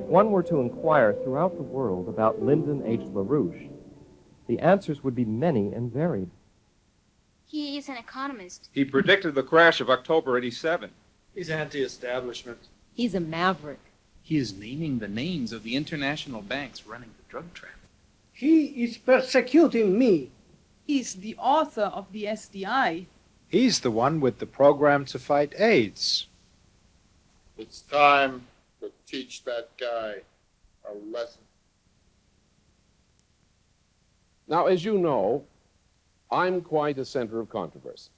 one were to inquire throughout the world about Lyndon H. LaRouche, the answers would be many and varied. He is an economist. He predicted the crash of October '87. He's anti-establishment. He's a maverick. He is naming the names of the international banks running the drug traffic. He is persecuting me. He's the author of the SDI. He's the one with the program to fight AIDS. It's time to teach that guy a lesson. Now, as you know, I'm quite a center of controversy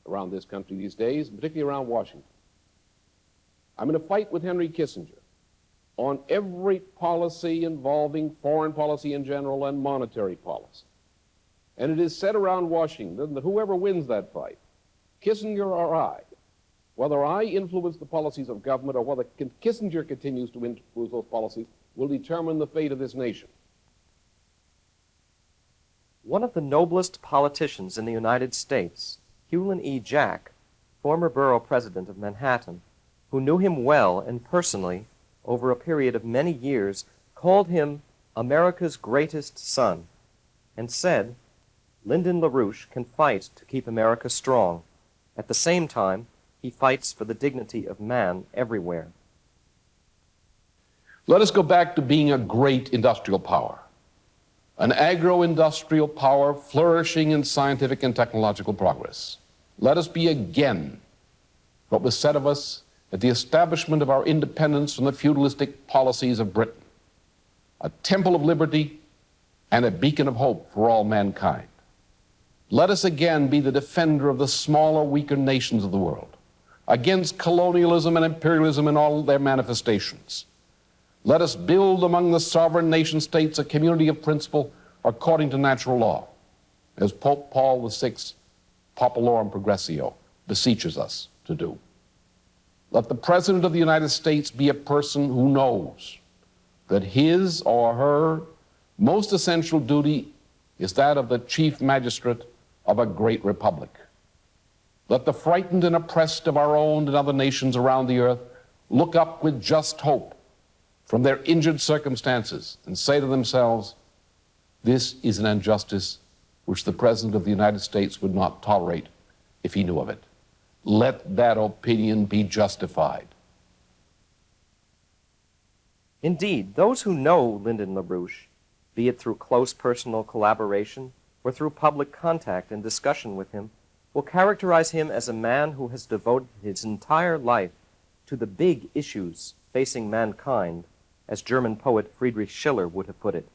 around this country these days, particularly around Washington. I'm in a fight with Henry Kissinger on every policy involving foreign policy in general and monetary policy. And it is said around Washington that whoever wins that fight, Kissinger or I, whether I influence the policies of government or whether Kissinger continues to influence those policies, will determine the fate of this nation. One of the noblest politicians in the United States, Hulan E. Jack, former borough president of Manhattan, who knew him well and personally over a period of many years, called him America's greatest son, and said, Lyndon LaRouche can fight to keep America strong. At the same time, he fights for the dignity of man everywhere. Let us go back to being a great industrial power, an agro-industrial power flourishing in scientific and technological progress. Let us be again what was said of us at the establishment of our independence from the feudalistic policies of Britain, a temple of liberty and a beacon of hope for all mankind. Let us again be the defender of the smaller, weaker nations of the world against colonialism and imperialism in all their manifestations. Let us build among the sovereign nation states a community of principle according to natural law, as Pope Paul VI, Populorum Progressio, beseeches us to do. Let the President of the United States be a person who knows that his or her most essential duty is that of the chief magistrate of a great republic. Let the frightened and oppressed of our own and other nations around the earth look up with just hope from their injured circumstances and say to themselves, this is an injustice which the President of the United States would not tolerate if he knew of it. Let that opinion be justified. Indeed, those who know Lyndon LaRouche, be it through close personal collaboration or through public contact and discussion with him, will characterize him as a man who has devoted his entire life to the big issues facing mankind, as German poet Friedrich Schiller would have put it.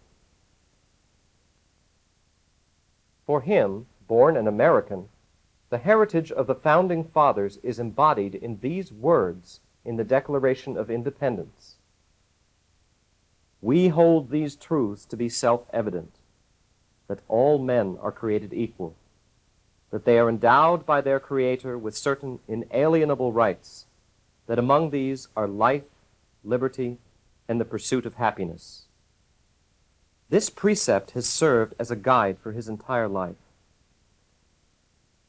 For him, born an American, the heritage of the Founding Fathers is embodied in these words in the Declaration of Independence. We hold these truths to be self-evident, that all men are created equal, that they are endowed by their Creator with certain inalienable rights, that among these are life, liberty, and the pursuit of happiness. This precept has served as a guide for his entire life.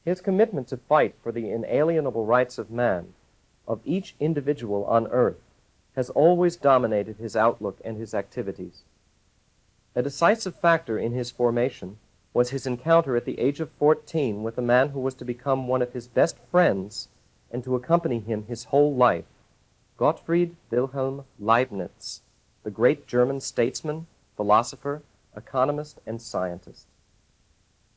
His commitment to fight for the inalienable rights of man, of each individual on earth, has always dominated his outlook and his activities. A decisive factor in his formation was his encounter at the age of 14 with a man who was to become one of his best friends and to accompany him his whole life, Gottfried Wilhelm Leibniz, the great German statesman, philosopher, economist, and scientist.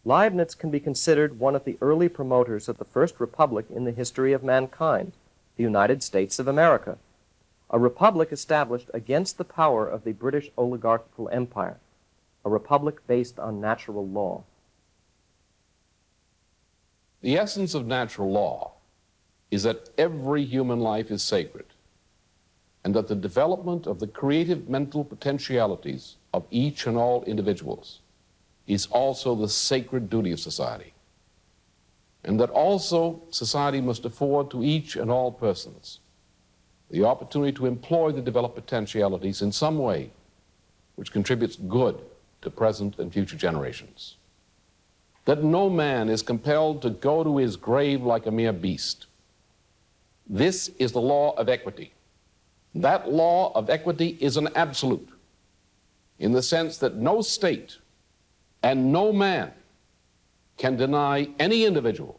Leibniz can be considered one of the early promoters of the first republic in the history of mankind, the United States of America, a republic established against the power of the British oligarchical empire, a republic based on natural law. The essence of natural law is that every human life is sacred, and that the development of the creative mental potentialities of each and all individuals is also the sacred duty of society, and that also society must afford to each and all persons the opportunity to employ the developed potentialities in some way which contributes good to present and future generations. That no man is compelled to go to his grave like a mere beast. This is the law of equity, That law of equity is an absolute, in the sense that no state and no man can deny any individual,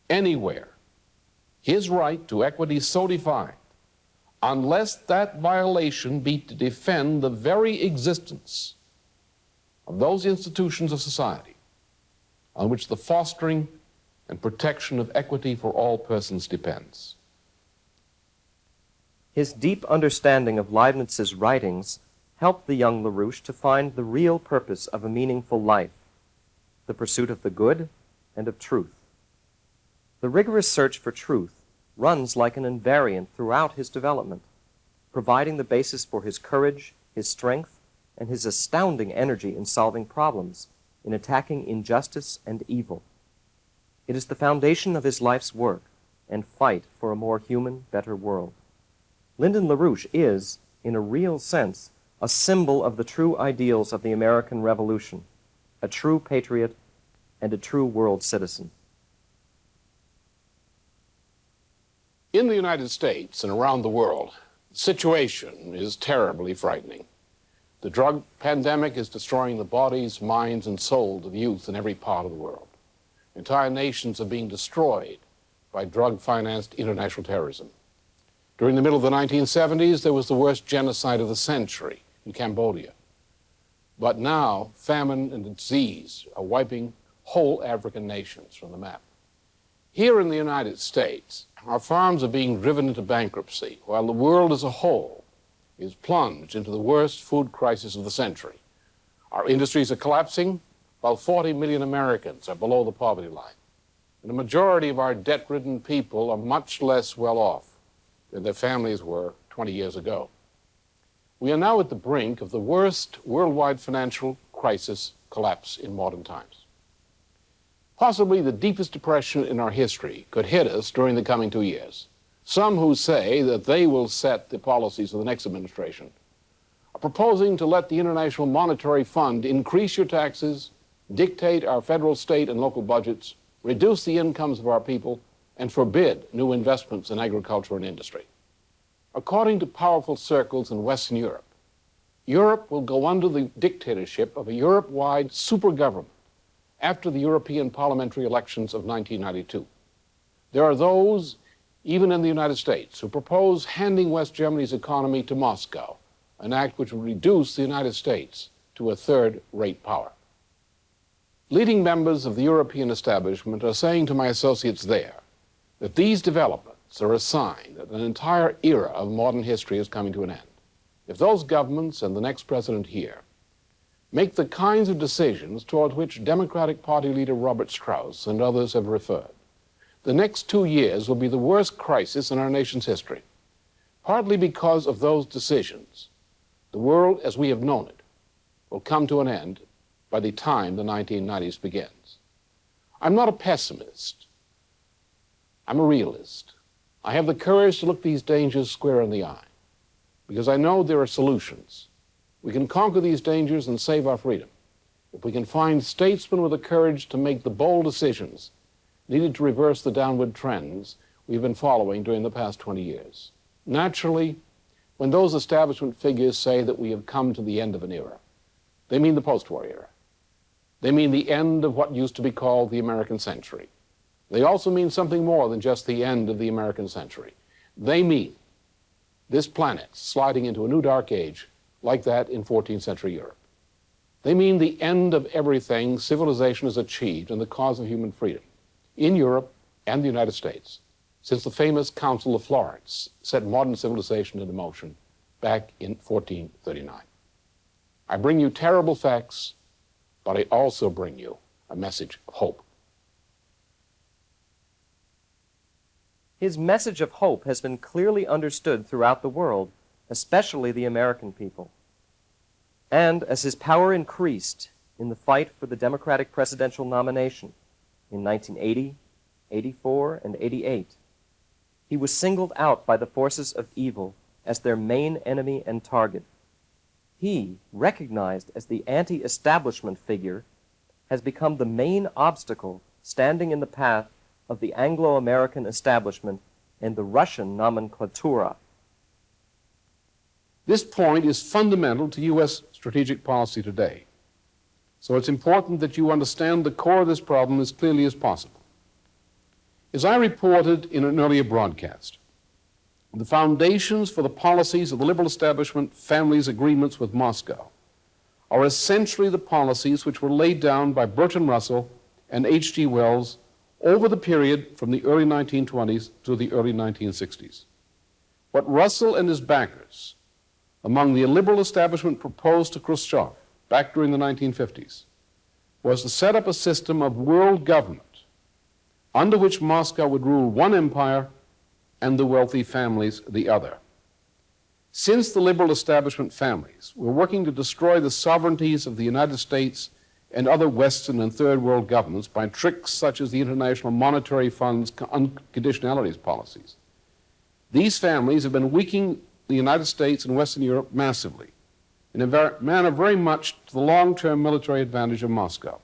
anywhere, his right to equity so defined, unless that violation be to defend the very existence of those institutions of society on which the fostering and protection of equity for all persons depends. His deep understanding of Leibniz's writings helped the young LaRouche to find the real purpose of a meaningful life, the pursuit of the good and of truth. The rigorous search for truth runs like an invariant throughout his development, providing the basis for his courage, his strength, and his astounding energy in solving problems, in attacking injustice and evil. It is the foundation of his life's work and fight for a more human, better world. Lyndon LaRouche is, in a real sense, a symbol of the true ideals of the American Revolution, a true patriot and a true world citizen. In the United States and around the world, the situation is terribly frightening. The drug pandemic is destroying the bodies, minds, and souls of youth in every part of the world. Entire nations are being destroyed by drug-financed international terrorism. During the middle of the 1970s, there was the worst genocide of the century in Cambodia. But now, famine and disease are wiping whole African nations from the map. Here in the United States, our farms are being driven into bankruptcy, while the world as a whole is plunged into the worst food crisis of the century. Our industries are collapsing, while 40 million Americans are below the poverty line. And the majority of our debt-ridden people are much less well off than their families were 20 years ago. We are now at the brink of the worst worldwide financial crisis collapse in modern times. Possibly the deepest depression in our history could hit us during the coming 2 years. Some who say that they will set the policies of the next administration are proposing to let the International Monetary Fund increase your taxes, dictate our federal, state, and local budgets, reduce the incomes of our people, and forbid new investments in agriculture and industry. According to powerful circles in Western Europe, Europe will go under the dictatorship of a Europe-wide super government after the European parliamentary elections of 1992. There are those, even in the United States, who propose handing West Germany's economy to Moscow, an act which would reduce the United States to a third-rate power. Leading members of the European establishment are saying to my associates there that these developments are a sign that an entire era of modern history is coming to an end. If those governments and the next president here make the kinds of decisions toward which Democratic Party leader Robert Strauss and others have referred, the next 2 years will be the worst crisis in our nation's history. Partly because of those decisions, the world as we have known it will come to an end by the time the 1990s begins. I'm not a pessimist. I'm a realist. I have the courage to look these dangers square in the eye because I know there are solutions. We can conquer these dangers and save our freedom if we can find statesmen with the courage to make the bold decisions needed to reverse the downward trends we've been following during the past 20 years. Naturally, when those establishment figures say that we have come to the end of an era, they mean the post-war era. They mean the end of what used to be called the American century. They also mean something more than just the end of the American century. They mean this planet sliding into a new dark age like that in 14th century Europe. They mean the end of everything civilization has achieved in the cause of human freedom in Europe and the United States since the famous Council of Florence set modern civilization into motion back in 1439. I bring you terrible facts, but I also bring you a message of hope. His message of hope has been clearly understood throughout the world, especially the American people. And as his power increased in the fight for the Democratic presidential nomination in 1980, 84, and 88, he was singled out by the forces of evil as their main enemy and target. He, recognized as the anti-establishment figure, has become the main obstacle standing in the path of the Anglo-American establishment and the Russian nomenklatura. This point is fundamental to U.S. strategic policy today. So it's important that you understand the core of this problem as clearly as possible. As I reported in an earlier broadcast, the foundations for the policies of the liberal establishment family's agreements with Moscow are essentially the policies which were laid down by Bertrand Russell and H.G. Wells over the period from the early 1920s to the early 1960s. What Russell and his backers among the liberal establishment proposed to Khrushchev back during the 1950s was to set up a system of world government under which Moscow would rule one empire and the wealthy families the other. Since the liberal establishment families were working to destroy the sovereignties of the United States and other Western and Third World governments by tricks such as the International Monetary Fund's unconditionalities policies, these families have been weakening the United States and Western Europe massively, in a manner very much to the long-term military advantage of Moscow.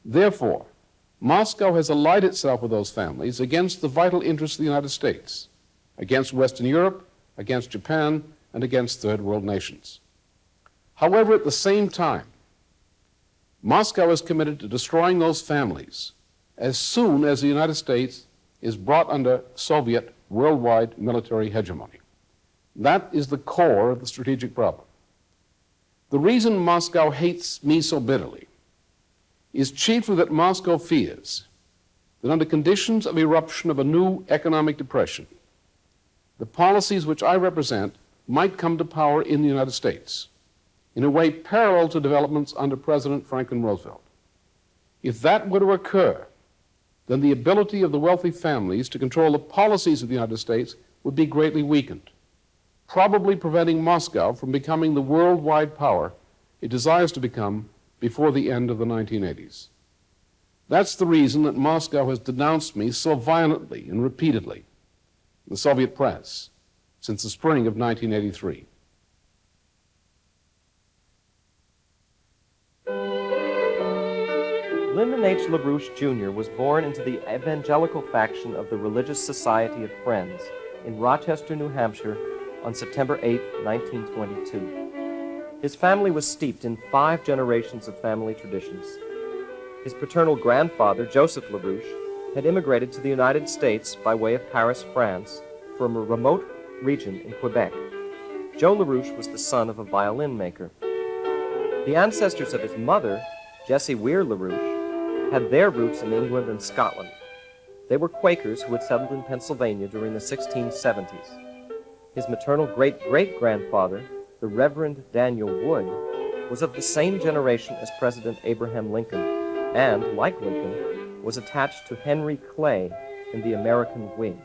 Therefore, Moscow has allied itself with those families against the vital interests of the United States, against Western Europe, against Japan, and against Third World nations. However, at the same time, Moscow is committed to destroying those families as soon as the United States is brought under Soviet worldwide military hegemony. That is the core of the strategic problem. The reason Moscow hates me so bitterly is chiefly that Moscow fears that under conditions of eruption of a new economic depression, the policies which I represent might come to power in the United States in a way parallel to developments under President Franklin Roosevelt. If that were to occur, then the ability of the wealthy families to control the policies of the United States would be greatly weakened, probably preventing Moscow from becoming the worldwide power it desires to become before the end of the 1980s. That's the reason that Moscow has denounced me so violently and repeatedly in the Soviet press since the spring of 1983. Lyndon H. LaRouche Jr. was born into the evangelical faction of the Religious Society of Friends in Rochester, New Hampshire, on September 8, 1922. His family was steeped in 5 generations of family traditions. His paternal grandfather, Joseph LaRouche, had immigrated to the United States by way of Paris, France, from a remote region in Quebec. Joe LaRouche was the son of a violin maker. The ancestors of his mother, Jessie Weir LaRouche, had their roots in England and Scotland. They were Quakers who had settled in Pennsylvania during the 1670s. His maternal great-great-grandfather, the Reverend Daniel Wood, was of the same generation as President Abraham Lincoln, and, like Lincoln, was attached to Henry Clay in the American Whigs.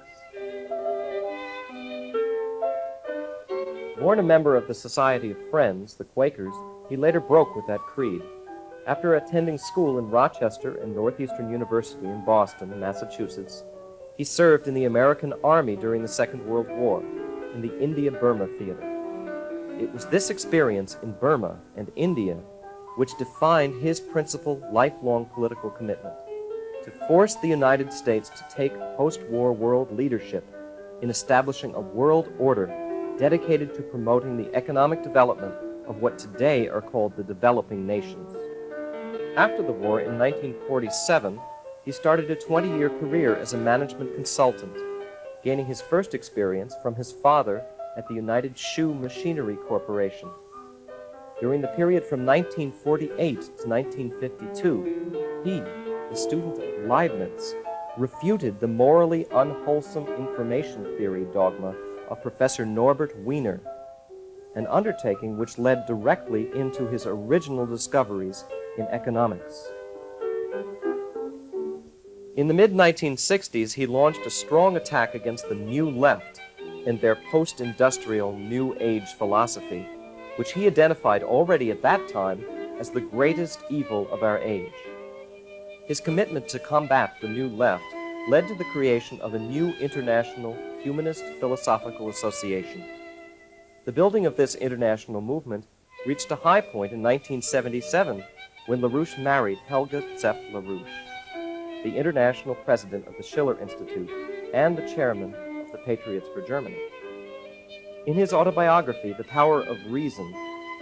Born a member of the Society of Friends, the Quakers, he later broke with that creed. After attending school in Rochester and Northeastern University in Boston, Massachusetts, he served in the American Army during the Second World War in the India-Burma theater. It was this experience in Burma and India which defined his principal lifelong political commitment: to force the United States to take post-war world leadership in establishing a world order dedicated to promoting the economic development of what today are called the developing nations. After the war in 1947, he started a 20-year career as a management consultant, gaining his first experience from his father at the United Shoe Machinery Corporation. During the period from 1948 to 1952, he, the student of Leibniz, refuted the morally unwholesome information theory dogma of Professor Norbert Wiener, an undertaking which led directly into his original discoveries in economics. In the mid-1960s, he launched a strong attack against the New Left and their post-industrial New Age philosophy, which he identified already at that time as the greatest evil of our age. His commitment to combat the New Left led to the creation of a new international humanist philosophical association. The building of this international movement reached a high point in 1977 when LaRouche married Helga Zepp LaRouche, the international president of the Schiller Institute and the chairman of the Patriots for Germany. In his autobiography, The Power of Reason,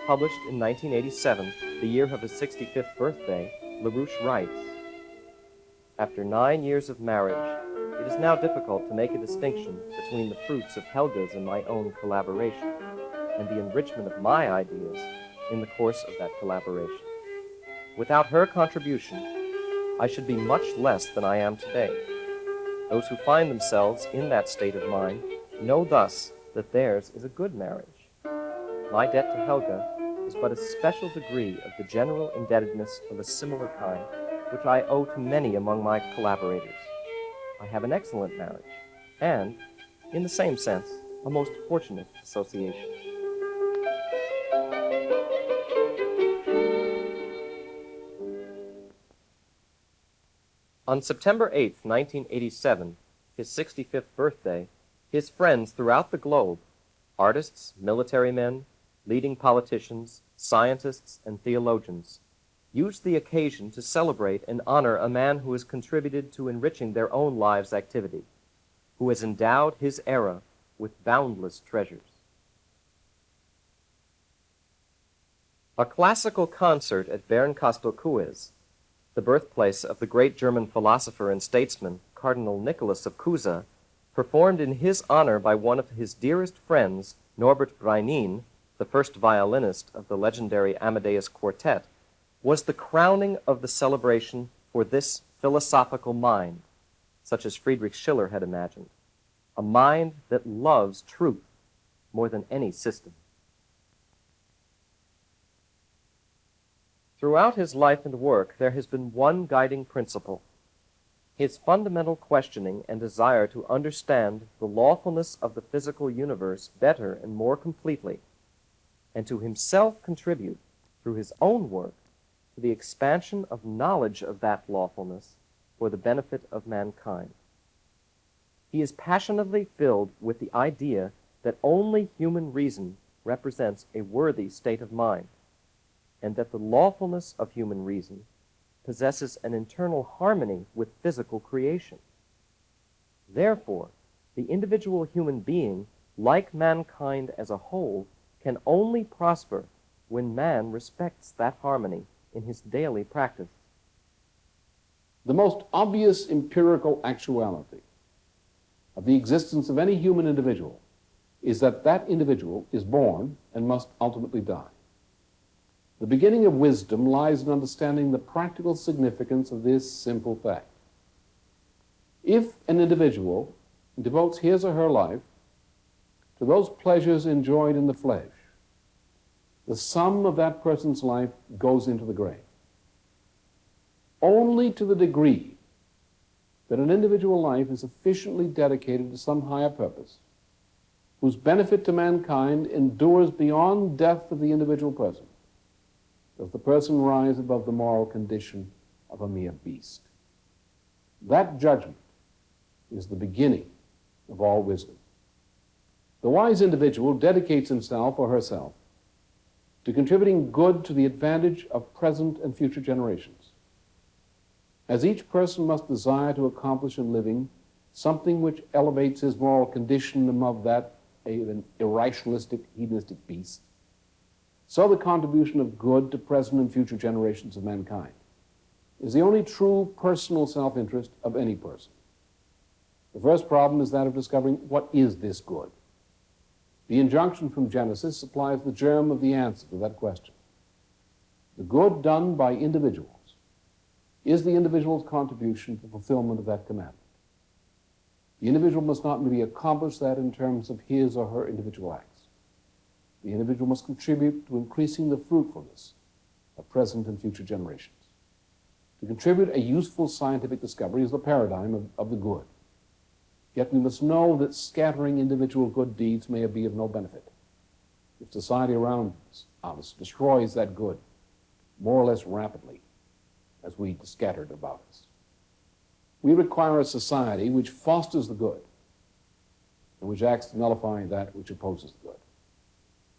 published in 1987, the year of his 65th birthday, LaRouche writes, "After 9 years of marriage, it is now difficult to make a distinction between the fruits of Helga's and my own collaboration, and the enrichment of my ideas in the course of that collaboration. Without her contribution, I should be much less than I am today. Those who find themselves in that state of mind know thus that theirs is a good marriage. My debt to Helga is but a special degree of the general indebtedness of a similar kind which I owe to many among my collaborators. I have an excellent marriage, and, in the same sense, a most fortunate association." On September 8, 1987, his 65th birthday, his friends throughout the globe, artists, military men, leading politicians, scientists, and theologians, used the occasion to celebrate and honor a man who has contributed to enriching their own lives' activity, who has endowed his era with boundless treasures. A classical concert at Bernkastel-Kues, the birthplace of the great German philosopher and statesman, Cardinal Nicholas of Cusa, performed in his honor by one of his dearest friends, Norbert Breinin, the first violinist of the legendary Amadeus Quartet, was the crowning of the celebration for this philosophical mind, such as Friedrich Schiller had imagined, a mind that loves truth more than any system. Throughout his life and work, there has been one guiding principle: his fundamental questioning and desire to understand the lawfulness of the physical universe better and more completely, and to himself contribute, through his own work, to the expansion of knowledge of that lawfulness for the benefit of mankind. He is passionately filled with the idea that only human reason represents a worthy state of mind, and that the lawfulness of human reason possesses an internal harmony with physical creation. Therefore, the individual human being, like mankind as a whole, can only prosper when man respects that harmony in his daily practice. The most obvious empirical actuality of the existence of any human individual is that that individual is born and must ultimately die. The beginning of wisdom lies in understanding the practical significance of this simple fact. If an individual devotes his or her life to those pleasures enjoyed in the flesh, the sum of that person's life goes into the grave. Only to the degree that an individual life is sufficiently dedicated to some higher purpose, whose benefit to mankind endures beyond death of the individual person, does the person rise above the moral condition of a mere beast. That judgment is the beginning of all wisdom. The wise individual dedicates himself or herself to contributing good to the advantage of present and future generations. As each person must desire to accomplish in living something which elevates his moral condition above that of an irrationalistic, hedonistic beast, so the contribution of good to present and future generations of mankind is the only true personal self-interest of any person. The first problem is that of discovering what is this good. The injunction from Genesis supplies the germ of the answer to that question. The good done by individuals is the individual's contribution to the fulfillment of that commandment. The individual must not merely accomplish that in terms of his or her individual acts. The individual must contribute to increasing the fruitfulness of present and future generations. To contribute a useful scientific discovery is the paradigm of the good. Yet we must know that scattering individual good deeds may be of no benefit if society around us destroys that good more or less rapidly as we scatter it about us. We require a society which fosters the good and which acts to nullify that which opposes the good.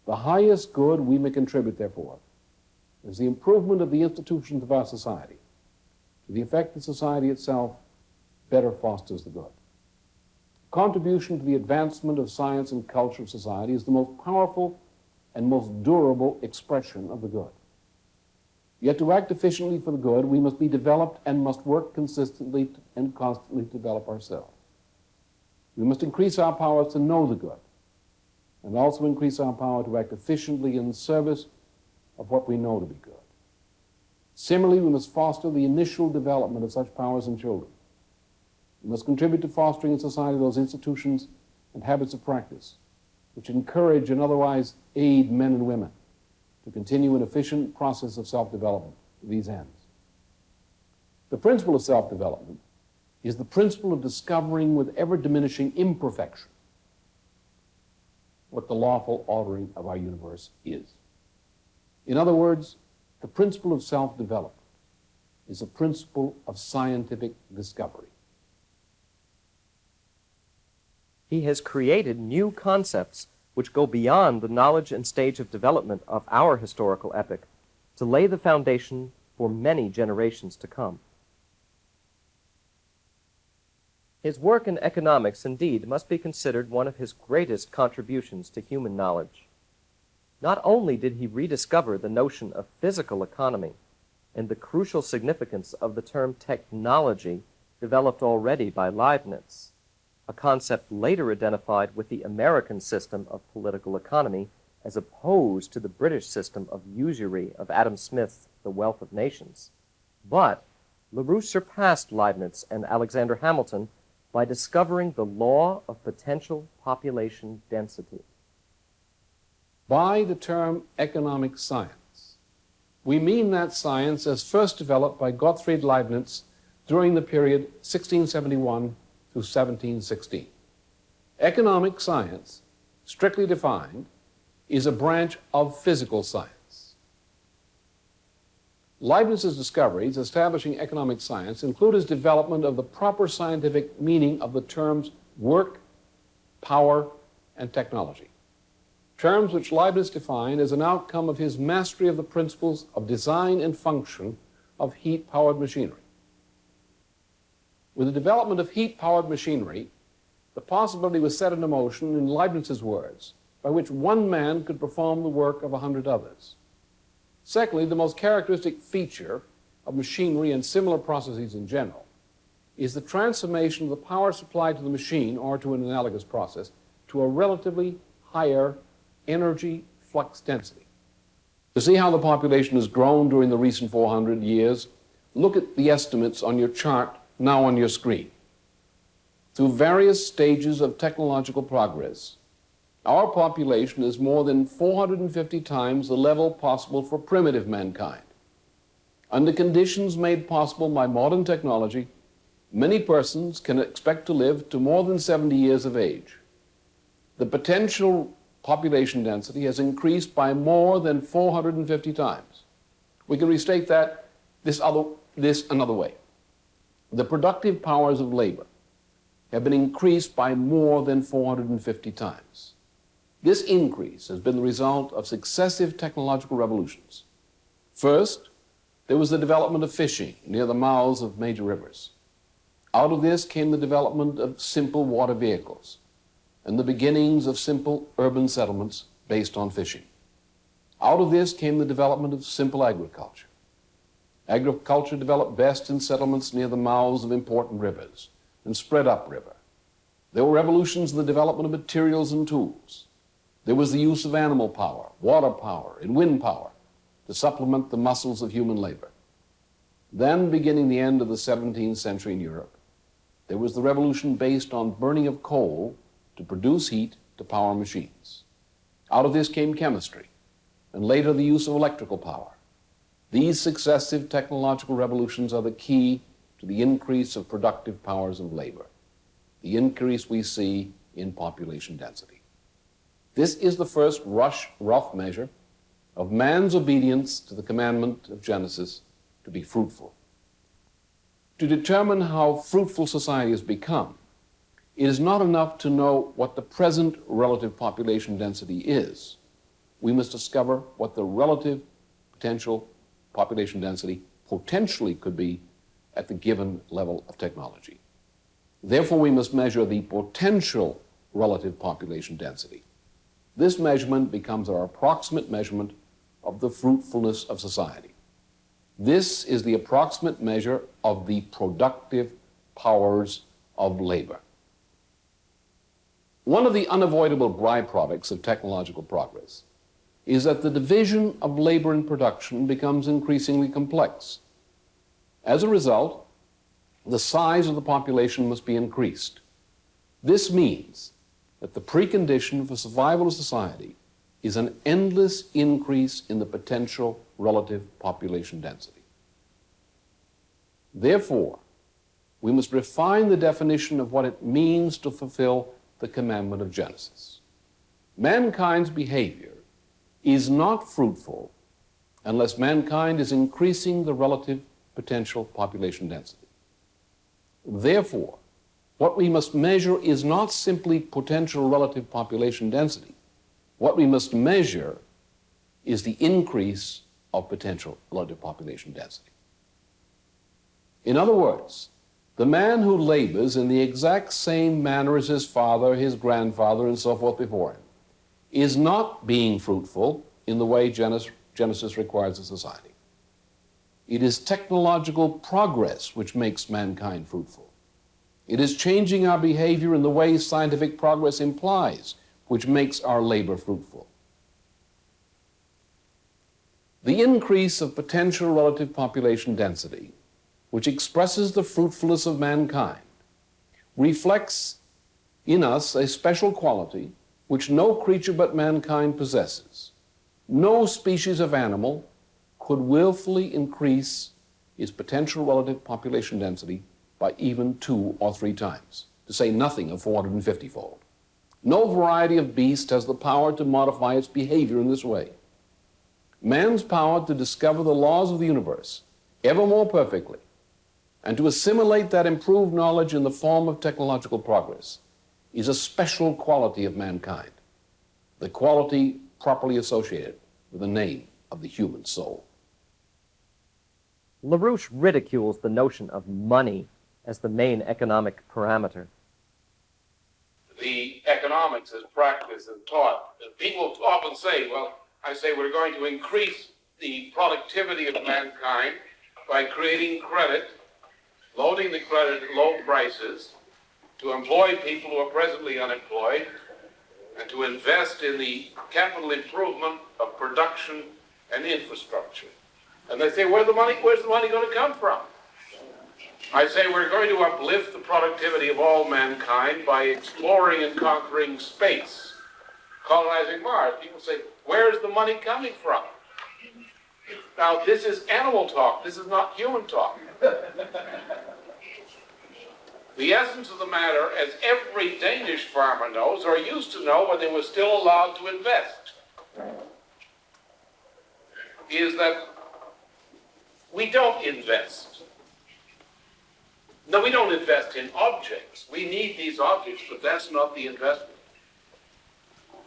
The highest good we may contribute, therefore, is the improvement of the institutions of our society to the effect that society itself better fosters the good. contribution to the advancement of science and culture of society is the most powerful and most durable expression of the good. Yet to act efficiently for the good, we must be developed and must work consistently and constantly to develop ourselves. We must increase our powers to know the good, and also increase our power to act efficiently in service of what we know to be good. Similarly, we must foster the initial development of such powers in children. We must contribute to fostering in society those institutions and habits of practice which encourage and otherwise aid men and women to continue an efficient process of self-development to these ends. The principle of self-development is the principle of discovering with ever-diminishing imperfection what the lawful ordering of our universe is. In other words, the principle of self-development is a principle of scientific discovery. He has created new concepts which go beyond the knowledge and stage of development of our historical epoch to lay the foundation for many generations to come. His work in economics, indeed, must be considered one of his greatest contributions to human knowledge. Not only did he rediscover the notion of physical economy and the crucial significance of the term technology developed already by Leibniz, a concept later identified with the American system of political economy as opposed to the British system of usury of Adam Smith's The Wealth of Nations, but LaRouche surpassed Leibniz and Alexander Hamilton by discovering the law of potential population density. By the term economic science, we mean that science as first developed by Gottfried Leibniz during the period 1671 through 1716. Economic science, strictly defined, is a branch of physical science. Leibniz's discoveries establishing economic science include his development of the proper scientific meaning of the terms work, power, and technology, terms which Leibniz defined as an outcome of his mastery of the principles of design and function of heat-powered machinery. With the development of heat-powered machinery, the possibility was set into motion, in Leibniz's words, by which one man could perform the work of 100 others. Secondly, the most characteristic feature of machinery and similar processes in general is the transformation of the power supplied to the machine, or to an analogous process, to a relatively higher energy flux density. To see how the population has grown during the recent 400 years, look at the estimates on your chart now on your screen. Through various stages of technological progress, our population is more than 450 times the level possible for primitive mankind. Under conditions made possible by modern technology, many persons can expect to live to more than 70 years of age. The potential population density has increased by more than 450 times. We can restate that this another way. The productive powers of labor have been increased by more than 450 times. This increase has been the result of successive technological revolutions. First, there was the development of fishing near the mouths of major rivers. Out of this came the development of simple water vehicles and the beginnings of simple urban settlements based on fishing. Out of this came the development of simple agriculture. Agriculture developed best in settlements near the mouths of important rivers and spread upriver. There were revolutions in the development of materials and tools. There was the use of animal power, water power, and wind power to supplement the muscles of human labor. Then, beginning the end of the 17th century in Europe, there was the revolution based on burning of coal to produce heat to power machines. Out of this came chemistry, and later the use of electrical power. These successive technological revolutions are the key to the increase of productive powers of labor, the increase we see in population density. This is the first rough measure of man's obedience to the commandment of Genesis to be fruitful. To determine how fruitful society has become, it is not enough to know what the present relative population density is. We must discover what the relative potential population density potentially could be at the given level of technology. Therefore, we must measure the potential relative population density. This measurement becomes our approximate measurement of the fruitfulness of society. This is the approximate measure of the productive powers of labor. One of the unavoidable byproducts of technological progress is that the division of labor and production becomes increasingly complex. As a result, the size of the population must be increased. This means that the precondition for survival of society is an endless increase in the potential relative population density. Therefore, we must refine the definition of what it means to fulfill the commandment of Genesis. Mankind's behavior is not fruitful unless mankind is increasing the relative potential population density. Therefore, what we must measure is not simply potential relative population density. What we must measure is the increase of potential relative population density. In other words, the man who labors in the exact same manner as his father, his grandfather, and so forth before him, is not being fruitful in the way Genesis requires of society. It is technological progress which makes mankind fruitful. It is changing our behavior in the way scientific progress implies, which makes our labor fruitful. The increase of potential relative population density, which expresses the fruitfulness of mankind, reflects in us a special quality which no creature but mankind possesses. No species of animal could willfully increase its potential relative population density by even 2 or 3 times, to say nothing of 450-fold. No variety of beast has the power to modify its behavior in this way. Man's power to discover the laws of the universe ever more perfectly and to assimilate that improved knowledge in the form of technological progress is a special quality of mankind, the quality properly associated with the name of the human soul. LaRouche ridicules the notion of money as the main economic parameter. The economics as practiced and taught, people often say, well, I say we're going to increase the productivity of mankind by creating credit, loading the credit at low prices, to employ people who are presently unemployed, and to invest in the capital improvement of production and infrastructure. And they say, where's the money going to come from? I say we're going to uplift the productivity of all mankind by exploring and conquering space, colonizing Mars. People say, where's the money coming from? Now, this is animal talk. This is not human talk. The essence of the matter, as every Danish farmer knows, or used to know when they were still allowed to invest, is that we don't invest. No, we don't invest in objects. We need these objects, but that's not the investment.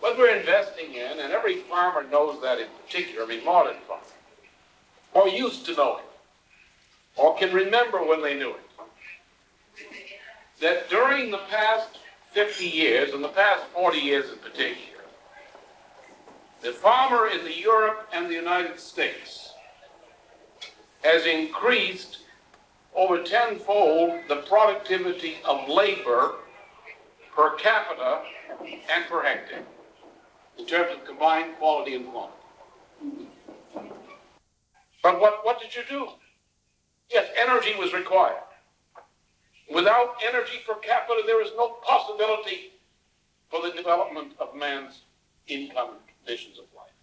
What we're investing in, and every farmer knows that in particular, modern farmers, or used to know it, or can remember when they knew it, that during the past 50 years, and the past 40 years in particular, the farmer in Europe and the United States has increased over tenfold the productivity of labor per capita and per hectare, in terms of combined quality and quantity. But what did you do? Yes, energy was required. Without energy per capita, there is no possibility for the development of man's income and conditions of life.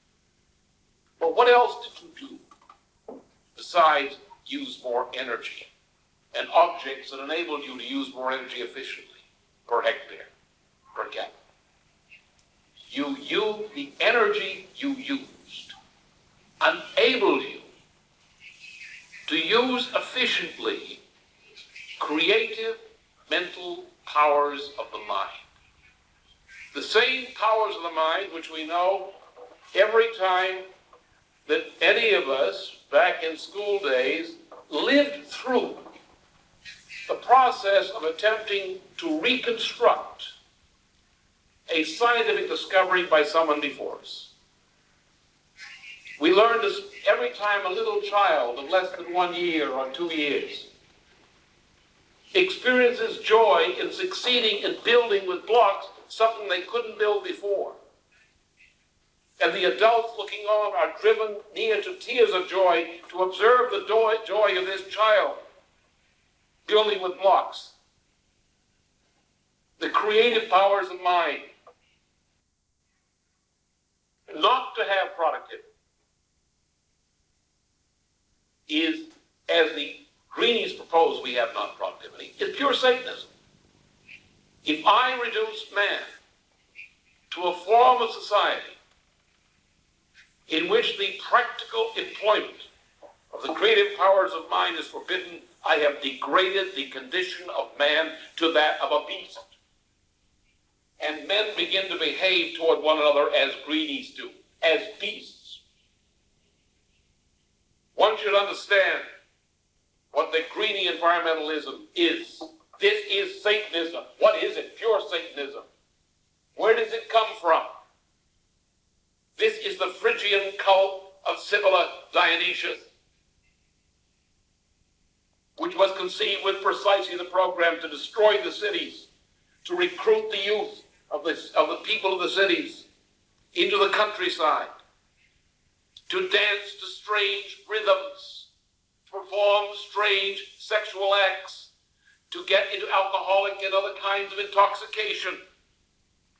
But what else did you do besides use more energy and objects that enabled you to use more energy efficiently per hectare, per capita? The energy you used enabled you to use efficiently creative mental powers of the mind. The same powers of the mind which we know every time that any of us back in school days lived through the process of attempting to reconstruct a scientific discovery by someone before us. We learn this every time a little child of less than 1 year or 2 years experiences joy in succeeding in building with blocks something they couldn't build before. And the adults looking on are driven near to tears of joy to observe the joy of this child building with blocks. The creative powers of mind. Not to have productivity is, as the Greenies propose we have not productivity, is pure Satanism. If I reduce man to a form of society in which the practical employment of the creative powers of mind is forbidden, I have degraded the condition of man to that of a beast. And men begin to behave toward one another as Greenies do, as beasts. One should understand what the Greenie environmentalism is. This is Satanism. What is it? Pure Satanism. Where does it come from? This is the Phrygian cult of Sibylla Dionysius, which was conceived with precisely the program to destroy the cities, to recruit the youth of the people of the cities into the countryside, to dance to strange rhythms, to perform strange sexual acts, to get into alcoholic and other kinds of intoxication,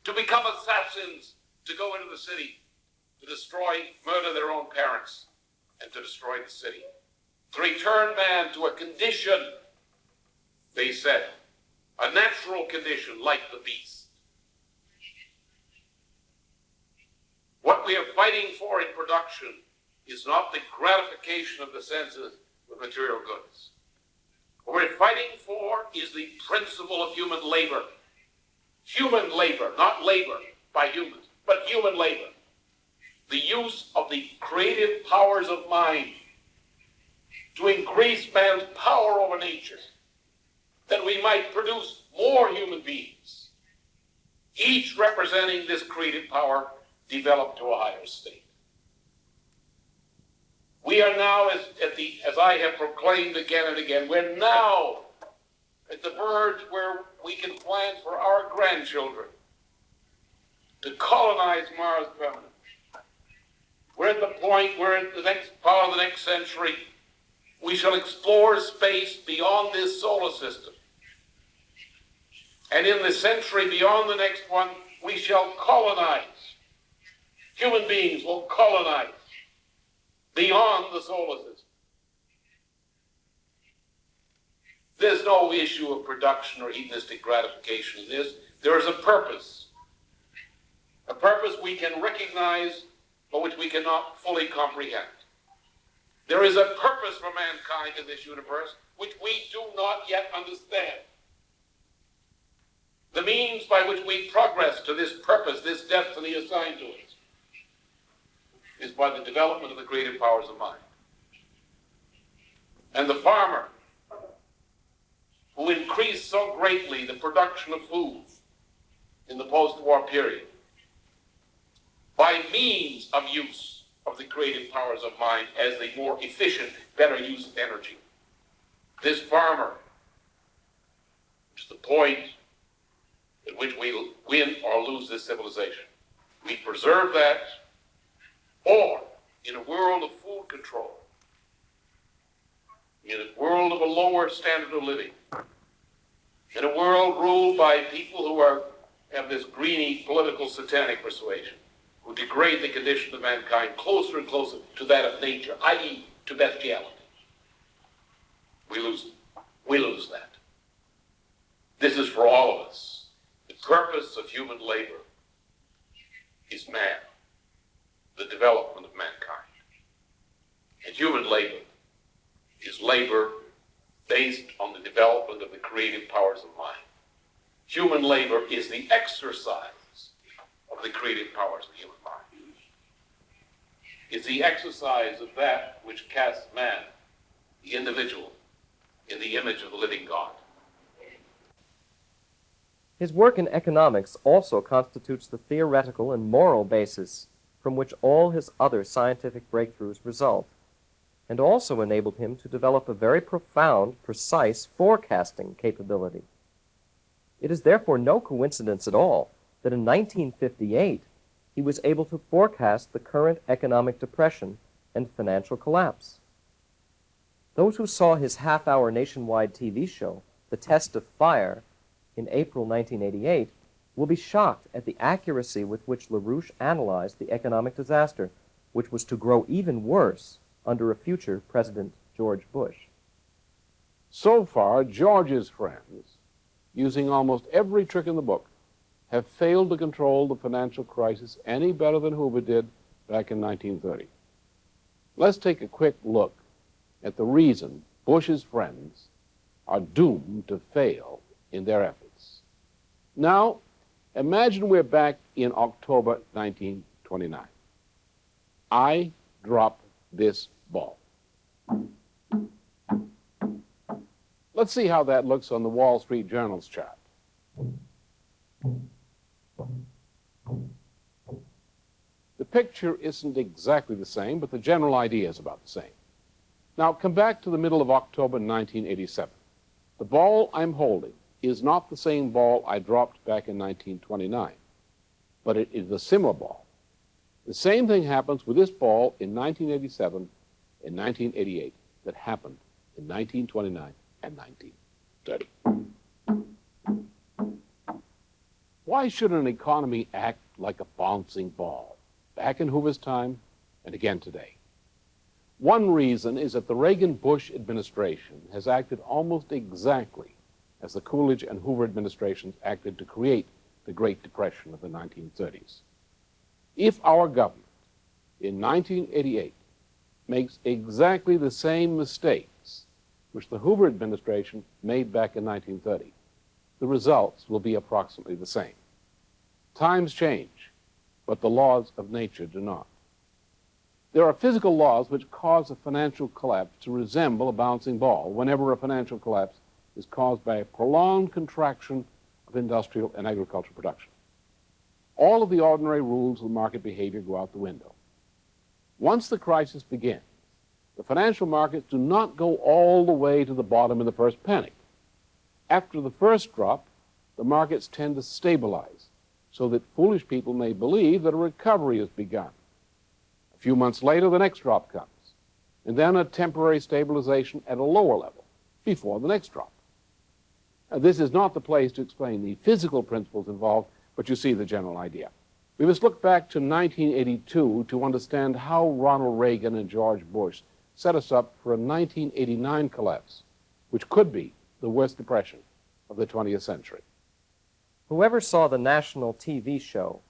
to become assassins, to go into the city, to destroy, murder their own parents, and to destroy the city. To return man to a condition, they said, a natural condition like the beast. What we are fighting for in production is not the gratification of the senses with material goods. What we're fighting for is the principle of human labor. Human labor, not labor by humans, but human labor. The use of the creative powers of mind to increase man's power over nature, that we might produce more human beings, each representing this creative power developed to a higher state. We are now, as I have proclaimed again and again, we're now at the verge where we can plan for our grandchildren to colonize Mars permanently. We're at the point where in the next part of the next century, we shall explore space beyond this solar system. And in the century beyond the next one, we shall colonize. Human beings will colonize beyond the solar system. There's no issue of production or hedonistic gratification in this. There is a purpose we can recognize, but which we cannot fully comprehend. There is a purpose for mankind in this universe which we do not yet understand. The means by which we progress to this purpose, this destiny assigned to us, is by the development of the creative powers of mind. And the farmer, who increased so greatly the production of food in the post-war period, by means of use of the creative powers of mind as the more efficient, better use of energy. This farmer, to the point at which we win or lose this civilization. We preserve that, or in a world of food control, in a world of a lower standard of living, in a world ruled by people who have this greeny political satanic persuasion, who degrade the condition of mankind closer and closer to that of nature, i.e. to bestiality. We lose that. This is for all of us. The purpose of human labor is man, the development of mankind. And human labor is labor based on the development of the creative powers of mind. Human labor is the exercise of the creative powers of human mind. It's the exercise of that which casts man, the individual, in the image of the living God. His work in economics also constitutes the theoretical and moral basis from which all his other scientific breakthroughs result, and also enabled him to develop a very profound, precise forecasting capability. It is therefore no coincidence at all that in 1958 he was able to forecast the current economic depression and financial collapse. Those who saw his half-hour nationwide TV show, The Test of Fire, in April 1988, will be shocked at the accuracy with which LaRouche analyzed the economic disaster, which was to grow even worse under a future President George Bush. So far, George's friends, using almost every trick in the book, have failed to control the financial crisis any better than Hoover did back in 1930. Let's take a quick look at the reason Bush's friends are doomed to fail in their efforts. Now, imagine we're back in October 1929. I drop this ball. Let's see how that looks on the Wall Street Journal's chart. The picture isn't exactly the same, but the general idea is about the same. Now, come back to the middle of October 1987. The ball I'm holding is not the same ball I dropped back in 1929, but it is a similar ball. The same thing happens with this ball in 1987 and 1988 that happened in 1929 and 1930. Why should an economy act like a bouncing ball, back in Hoover's time and again today? One reason is that the Reagan-Bush administration has acted almost exactly as the Coolidge and Hoover administrations acted to create the Great Depression of the 1930s. If our government in 1988 makes exactly the same mistakes which the Hoover administration made back in 1930, the results will be approximately the same. Times change, but the laws of nature do not. There are physical laws which cause a financial collapse to resemble a bouncing ball whenever a financial collapse is caused by a prolonged contraction of industrial and agricultural production. All of the ordinary rules of market behavior go out the window. Once the crisis begins, the financial markets do not go all the way to the bottom in the first panic. After the first drop, the markets tend to stabilize so that foolish people may believe that a recovery has begun. A few months later, the next drop comes, and then a temporary stabilization at a lower level before the next drop. Now, this is not the place to explain the physical principles involved, but you see the general idea. We must look back to 1982 to understand how Ronald Reagan and George Bush set us up for a 1989 collapse, which could be the worst depression of the 20th century. Whoever saw the national TV show,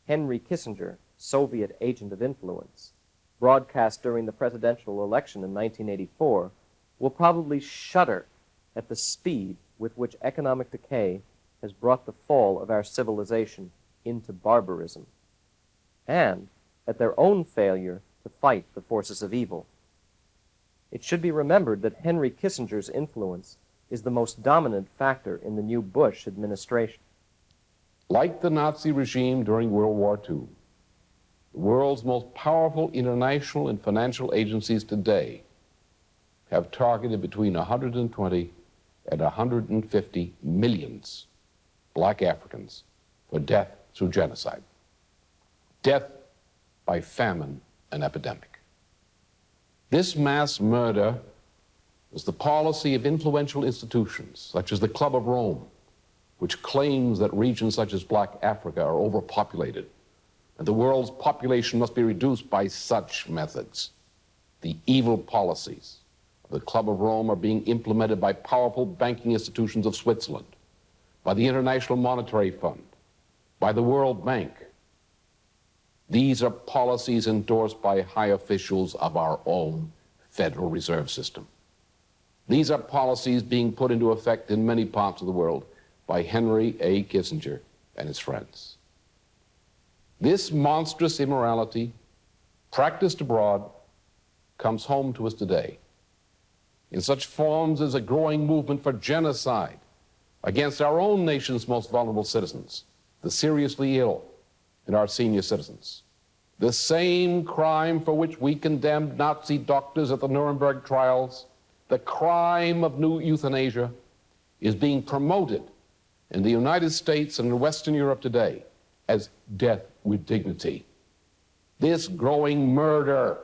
Henry Kissinger, Soviet Agent of Influence, broadcast during the presidential election in 1984, will probably shudder at the speed with which economic decay has brought the fall of our civilization into barbarism, and at their own failure to fight the forces of evil. It should be remembered that Henry Kissinger's influence is the most dominant factor in the new Bush administration. Like the Nazi regime during World War II, the world's most powerful international and financial agencies today have targeted between 120 and 150 millions black Africans for death through genocide, death by famine and epidemic. This mass murder was the policy of influential institutions such as the Club of Rome, which claims that regions such as Black Africa are overpopulated and the world's population must be reduced by such methods. The evil policies of the Club of Rome are being implemented by powerful banking institutions of Switzerland, by the International Monetary Fund, by the World Bank. These are policies endorsed by high officials of our own Federal Reserve System. These are policies being put into effect in many parts of the world by Henry A. Kissinger and his friends. This monstrous immorality, practiced abroad, comes home to us today in such forms as a growing movement for genocide, against our own nation's most vulnerable citizens, the seriously ill and our senior citizens. The same crime for which we condemned Nazi doctors at the Nuremberg trials, the crime of new euthanasia, is being promoted in the United States and in Western Europe today as death with dignity. This growing murder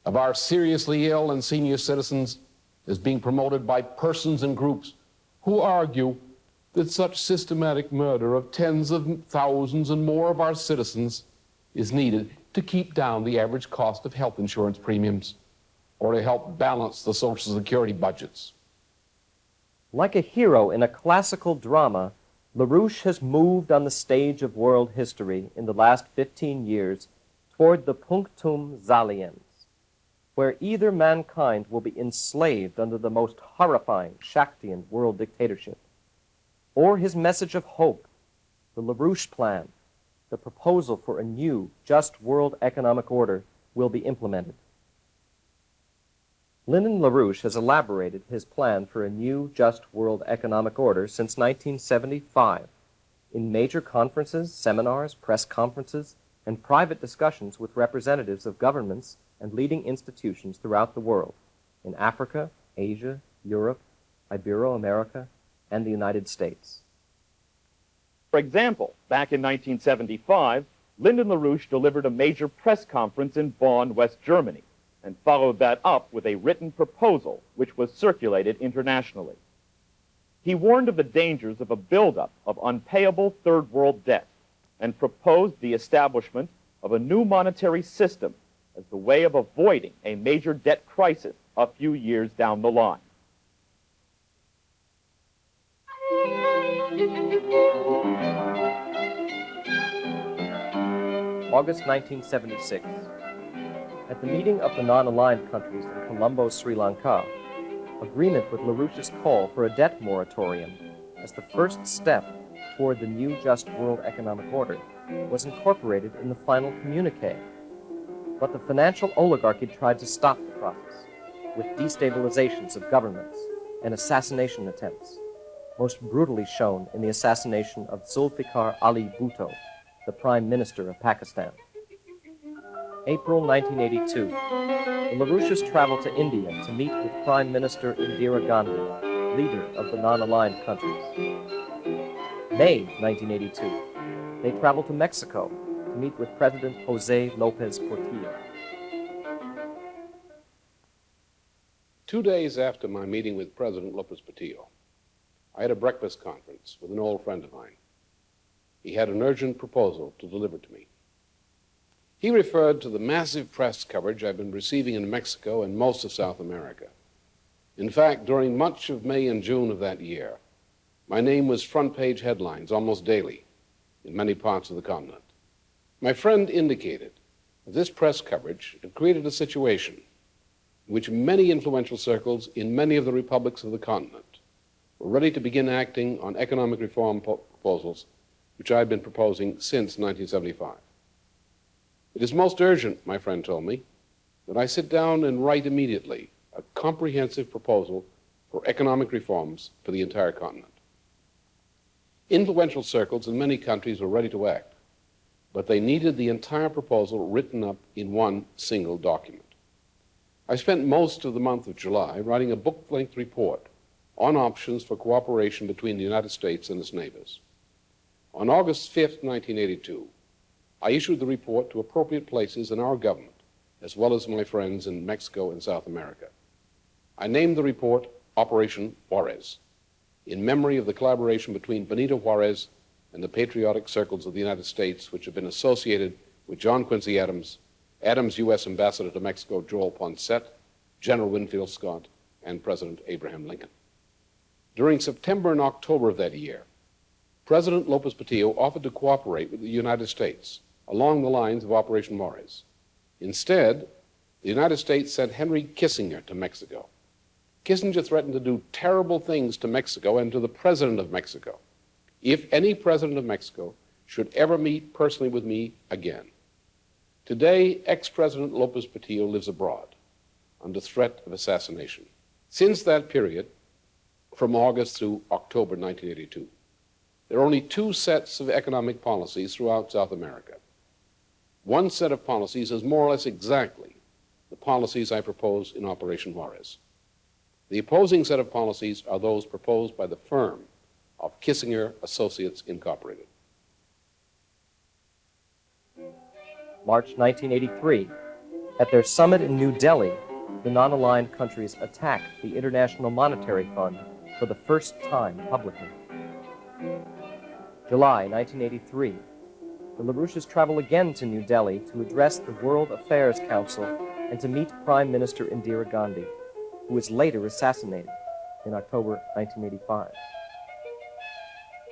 of our seriously ill and senior citizens is being promoted by persons and groups who argue that such systematic murder of tens of thousands and more of our citizens is needed to keep down the average cost of health insurance premiums or to help balance the Social Security budgets. Like a hero in a classical drama, LaRouche has moved on the stage of world history in the last 15 years toward the punctum saliens, where either mankind will be enslaved under the most horrifying Shaktian world dictatorship, or his message of hope, the LaRouche Plan, the proposal for a new, just world economic order, will be implemented. Lyndon LaRouche has elaborated his plan for a new, just world economic order since 1975 in major conferences, seminars, press conferences, and private discussions with representatives of governments and leading institutions throughout the world, in Africa, Asia, Europe, Ibero-America, and the United States. For example, back in 1975, Lyndon LaRouche delivered a major press conference in Bonn, West Germany, and followed that up with a written proposal which was circulated internationally. He warned of the dangers of a buildup of unpayable third world debt and proposed the establishment of a new monetary system as the way of avoiding a major debt crisis a few years down the line. August 1976. At the meeting of the non-aligned countries in Colombo, Sri Lanka, agreement with LaRouche's call for a debt moratorium as the first step toward the new just world economic order was incorporated in the final communique. But the financial oligarchy tried to stop the process with destabilizations of governments and assassination attempts, most brutally shown in the assassination of Zulfikar Ali Bhutto, the Prime Minister of Pakistan. April 1982. The LaRouches traveled to India to meet with Prime Minister Indira Gandhi, leader of the non-aligned countries. May 1982. They traveled to Mexico to meet with President Jose Lopez Portillo. 2 days after my meeting with President Lopez Portillo, I had a breakfast conference with an old friend of mine. He had an urgent proposal to deliver to me. He referred to the massive press coverage I've been receiving in Mexico and most of South America. In fact, during much of May and June of that year, my name was front-page headlines almost daily in many parts of the continent. My friend indicated that this press coverage had created a situation in which many influential circles in many of the republics of the continent were ready to begin acting on economic reform proposals which I had been proposing since 1975. It is most urgent, my friend told me, that I sit down and write immediately a comprehensive proposal for economic reforms for the entire continent. Influential circles in many countries were ready to act, but they needed the entire proposal written up in one single document. I spent most of the month of July writing a book-length report on options for cooperation between the United States and its neighbors. On August 5th, 1982, I issued the report to appropriate places in our government, as well as my friends in Mexico and South America. I named the report Operation Juarez, in memory of the collaboration between Benito Juarez and the patriotic circles of the United States, which have been associated with John Quincy Adams, Adams' U.S. Ambassador to Mexico, Joel Ponset, General Winfield Scott, and President Abraham Lincoln. During September and October of that year, President Lopez Portillo offered to cooperate with the United States along the lines of Operation Juarez. Instead, the United States sent Henry Kissinger to Mexico. Kissinger threatened to do terrible things to Mexico and to the President of Mexico if any President of Mexico should ever meet personally with me again. Today, ex-President Lopez Portillo lives abroad under threat of assassination. Since that period, from August through October 1982. There are only two sets of economic policies throughout South America. One set of policies is more or less exactly the policies I propose in Operation Juarez. The opposing set of policies are those proposed by the firm of Kissinger Associates Incorporated. March 1983. At their summit in New Delhi, the non-aligned countries attacked the International Monetary Fund for the first time publicly. July 1983. The LaRouches travel again to New Delhi to address the World Affairs Council and to meet Prime Minister Indira Gandhi, who was later assassinated in October 1985.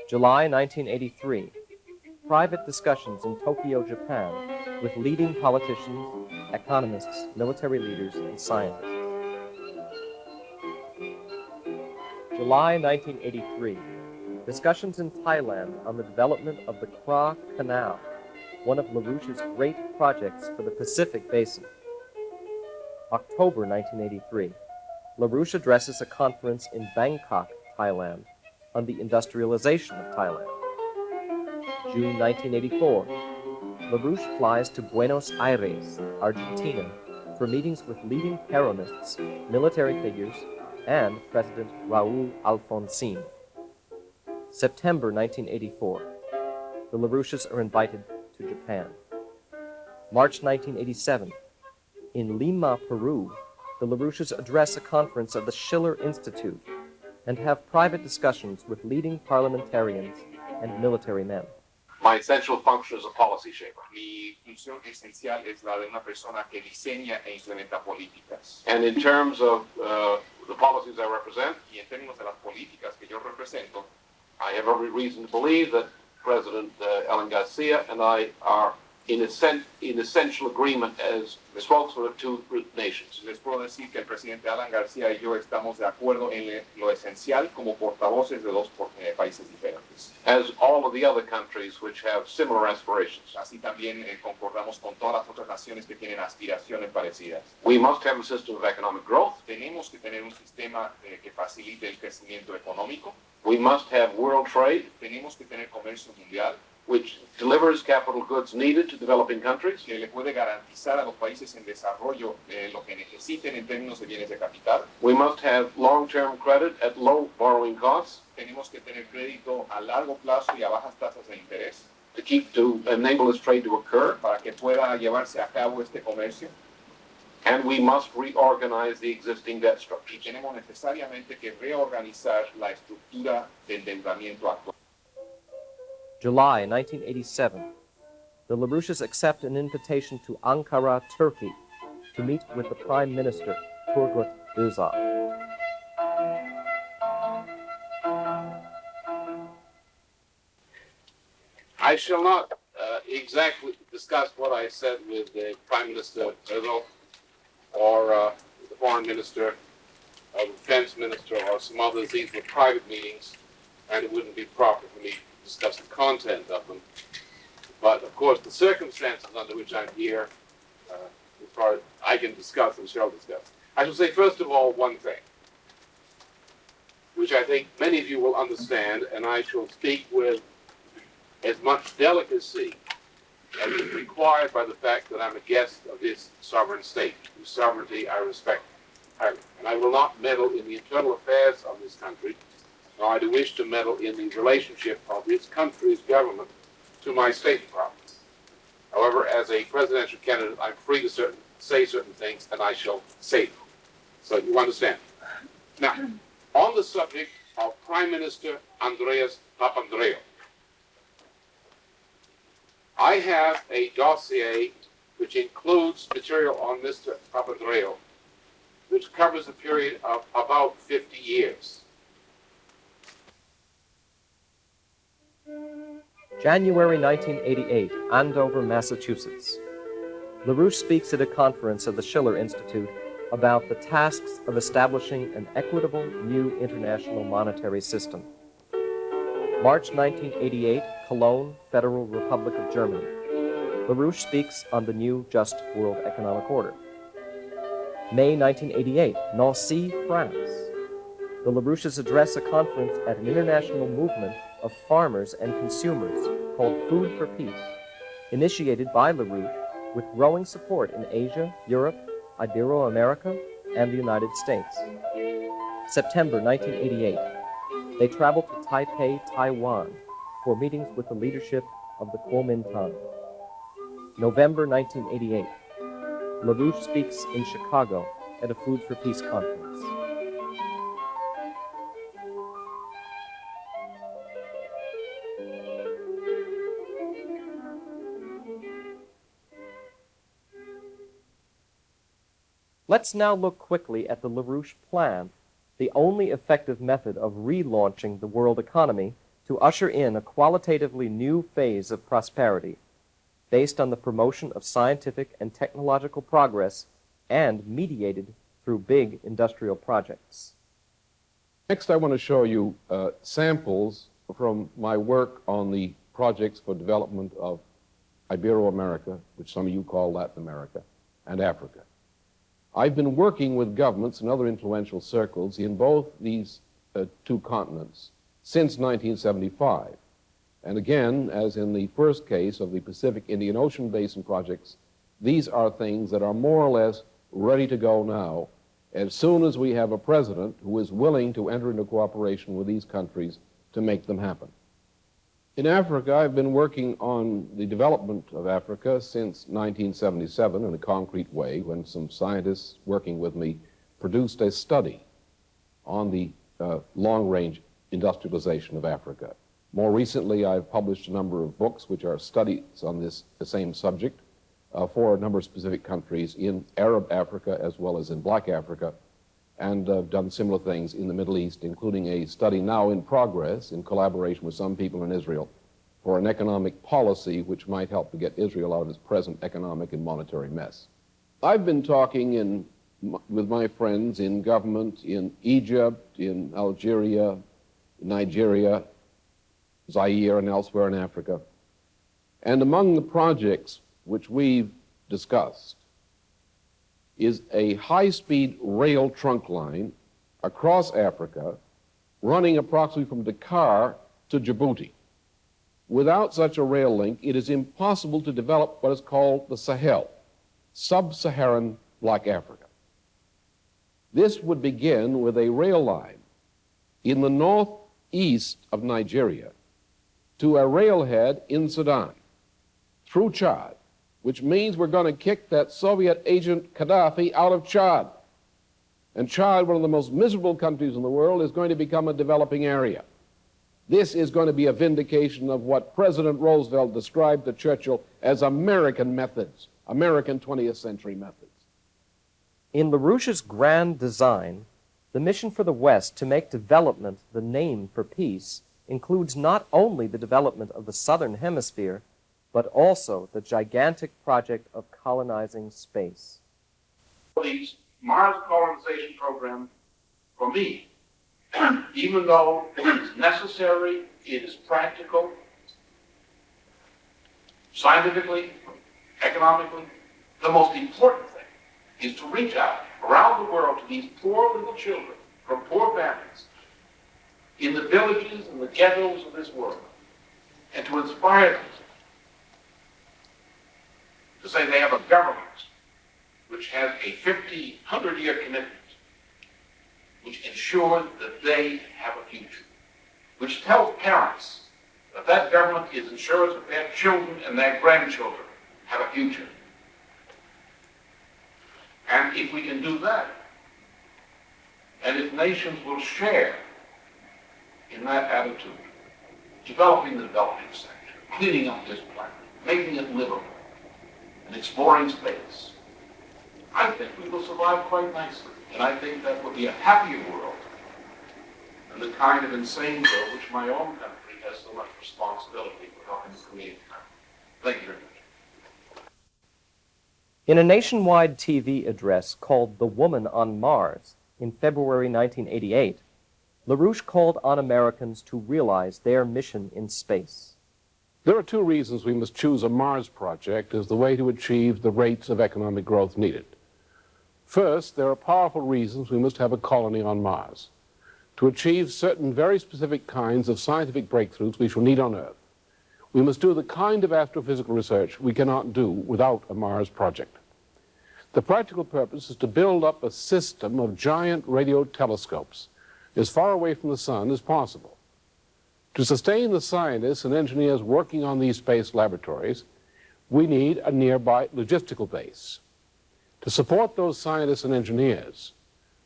July 1983. Private discussions in Tokyo, Japan, with leading politicians, economists, military leaders, and scientists. July 1983. Discussions in Thailand on the development of the Kra Canal, one of LaRouche's great projects for the Pacific Basin. October 1983. LaRouche addresses a conference in Bangkok, Thailand, on the industrialization of Thailand. June 1984. LaRouche flies to Buenos Aires, Argentina, for meetings with leading Peronists, military figures, and President Raúl Alfonsín. September 1984. The LaRouches are invited to Japan. March 1987. In Lima, Peru, the LaRouches address a conference of the Schiller Institute and have private discussions with leading parliamentarians and military men. My essential function is a policy shaper. Mi función esencial es la de una persona que diseña e implementa políticas. And in terms of the policies I represent, Y en términos de las políticas que yo represento, I have every reason to believe that President Ellen Garcia and I are in essential agreement as spokesmen of two nations. les puedo decir que el presidente Alan García y yo estamos de acuerdo en lo esencial como portavoces de dos países diferentes. As all of the other countries which have similar aspirations. Así también concordamos con todas las otras naciones que tienen aspiraciones parecidas. We must have a system of economic growth. Tenemos que tener un sistema que facilite el crecimiento económico. We must have world trade, Tenemos que tener comercio mundial which delivers capital goods needed to developing countries. que le puede garantizar a los países en desarrollo lo que necesiten en términos de bienes de capital. We must have long-term credit at low borrowing costs Tenemos que tener crédito a largo plazo y a bajas tasas de interés to enable this trade to occur. para que pueda llevarse a cabo este comercio. And we must reorganize the existing debt Y structures. tenemos necesariamente que reorganizar la estructura de endeudamiento actual. July 1987. The LaRouches accept an invitation to Ankara, Turkey, to meet with the Prime Minister, Turgut Özal. I shall not exactly discuss what I said with the Prime Minister Erdogan or the Foreign Minister or the Defense Minister or some others. These were private meetings, and it wouldn't be proper for me to discuss the content of them. But, of course, the circumstances under which I'm here, as far as I can discuss and shall discuss. I shall say, first of all, one thing, which I think many of you will understand, and I shall speak with as much delicacy as is required by the fact that I'm a guest of this sovereign state, whose sovereignty I respect highly. And I will not meddle in the internal affairs of this country, nor do I wish to meddle in the relationship of this country's government to my state province. However, as a presidential candidate, I'm free to say certain things, and I shall say them. So you understand. Now, on the subject of Prime Minister Andreas Papandreou, I have a dossier which includes material on Mr. Papandreou, which covers a period of about 50 years. January 1988, Andover, Massachusetts. LaRouche speaks at a conference of the Schiller Institute about the tasks of establishing an equitable new international monetary system. March 1988, Cologne, Federal Republic of Germany. LaRouche speaks on the new just world economic order. May 1988, Nancy, France. the LaRouches address a conference at an international movement of farmers and consumers called Food for Peace, initiated by LaRouche with growing support in Asia, Europe, Ibero-America, and the United States. September 1988, they traveled to Taipei, Taiwan, for meetings with the leadership of the Kuomintang. November 1988, LaRouche speaks in Chicago at a Food for Peace conference. Let's now look quickly at the LaRouche Plan, the only effective method of relaunching the world economy to usher in a qualitatively new phase of prosperity, based on the promotion of scientific and technological progress and mediated through big industrial projects. Next, I want to show you samples from my work on the projects for development of Ibero-America, which some of you call Latin America, and Africa. I've been working with governments and other influential circles in both these two continents since 1975. And again, as in the first case of the Pacific Indian Ocean Basin projects, these are things that are more or less ready to go now, as soon as we have a president who is willing to enter into cooperation with these countries to make them happen. In Africa, I've been working on the development of Africa since 1977 in a concrete way, when some scientists working with me produced a study on the long-range industrialization of Africa. More recently, I've published a number of books which are studies on the same subject for a number of specific countries in Arab Africa as well as in Black Africa, and done similar things in the Middle East, including a study now in progress in collaboration with some people in Israel for an economic policy which might help to get Israel out of its present economic and monetary mess. I've been talking with my friends in government in Egypt, in Algeria, Nigeria, Zaire, and elsewhere in Africa. And among the projects which we've discussed is a high-speed rail trunk line across Africa, running approximately from Dakar to Djibouti. Without such a rail link, it is impossible to develop what is called the Sahel, sub-Saharan Black Africa. This would begin with a rail line in the northeast of Nigeria to a railhead in Sudan, through Chad, which means we're going to kick that Soviet agent Gaddafi out of Chad. And Chad, one of the most miserable countries in the world, is going to become a developing area. This is going to be a vindication of what President Roosevelt described to Churchill as American methods, American 20th century methods. In LaRouche's grand design, the mission for the West to make development the name for peace includes not only the development of the Southern Hemisphere, but also the gigantic project of colonizing space. The Mars colonization program, for me, even though it is necessary, it is practical, scientifically, economically, the most important thing is to reach out around the world to these poor little children from poor families in the villages and the ghettos of this world, and to inspire them to say they have a government which has a 50, 100-year commitment, which ensures that they have a future, which tells parents that that government is ensuring that their children and their grandchildren have a future. And if we can do that, and if nations will share in that attitude, developing the developing sector, cleaning up this planet, making it livable, and exploring space, I think we will survive quite nicely. And I think that will be a happier world than the kind of insane world which my own country has so much responsibility for helping to create. Thank you very much. In a nationwide TV address called The Woman on Mars in February 1988, LaRouche called on Americans to realize their mission in space. There are two reasons we must choose a Mars project as the way to achieve the rates of economic growth needed. First, there are powerful reasons we must have a colony on Mars. to achieve certain very specific kinds of scientific breakthroughs we shall need on Earth, we must do the kind of astrophysical research we cannot do without a Mars project. The practical purpose is to build up a system of giant radio telescopes as far away from the sun as possible. To sustain the scientists and engineers working on these space laboratories, we need a nearby logistical base. To support those scientists and engineers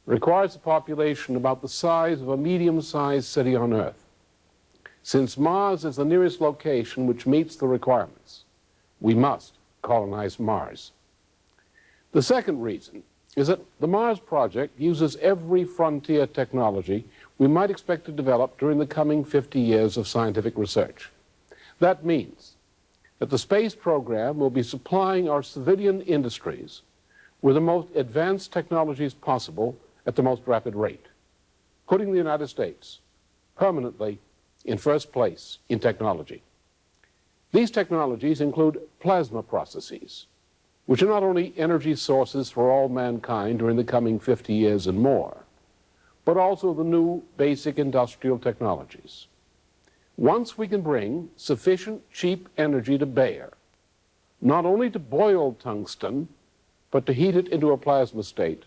requires a population about the size of a medium-sized city on Earth. Since Mars is the nearest location which meets the requirements, we must colonize Mars. The second reason is that the Mars project uses every frontier technology we might expect to develop during the coming 50 years of scientific research. That means that the space program will be supplying our civilian industries with the most advanced technologies possible at the most rapid rate, putting the United States permanently in first place in technology. These technologies include plasma processes, which are not only energy sources for all mankind during the coming 50 years and more, but also the new basic industrial technologies. Once we can bring sufficient cheap energy to bear, not only to boil tungsten, but to heat it into a plasma state,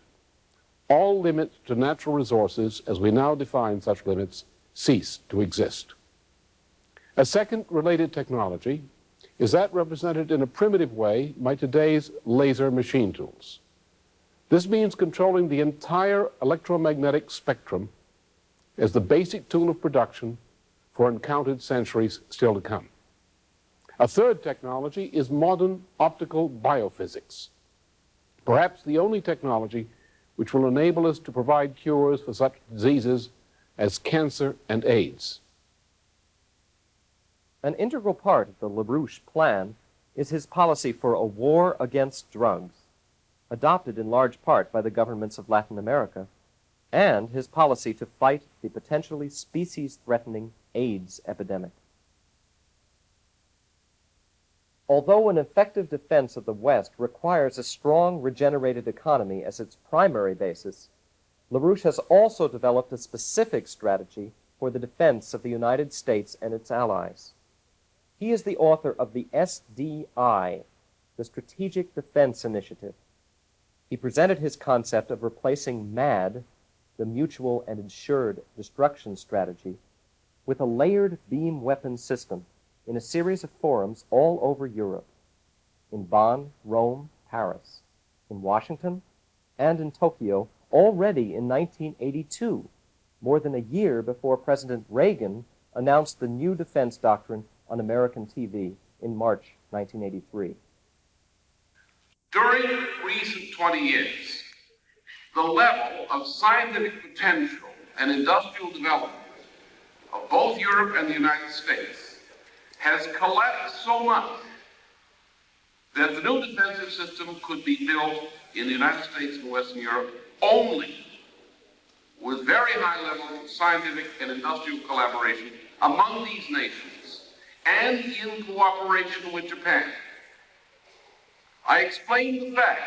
all limits to natural resources, as we now define such limits, cease to exist. A second related technology is that represented in a primitive way by today's laser machine tools. This means controlling the entire electromagnetic spectrum as the basic tool of production for uncounted centuries still to come. A third technology is modern optical biophysics, perhaps the only technology which will enable us to provide cures for such diseases as cancer and AIDS. An integral part of the LaRouche plan is his policy for a war against drugs, adopted in large part by the governments of Latin America, and his policy to fight the potentially species-threatening AIDS epidemic. Although an effective defense of the West requires a strong regenerated economy as its primary basis, LaRouche has also developed a specific strategy for the defense of the United States and its allies. He is the author of the SDI, the Strategic Defense Initiative. He presented his concept of replacing MAD, the Mutual and Assured Destruction Strategy, with a layered beam weapon system in a series of forums all over Europe, in Bonn, Rome, Paris, in Washington, and in Tokyo, already in 1982, more than a year before President Reagan announced the new defense doctrine on American TV in March 1983. During recent 20 years, the level of scientific potential and industrial development of both Europe and the United States has collapsed so much that the new defensive system could be built in the United States and Western Europe only with very high levels of scientific and industrial collaboration among these nations and in cooperation with Japan. I explained the fact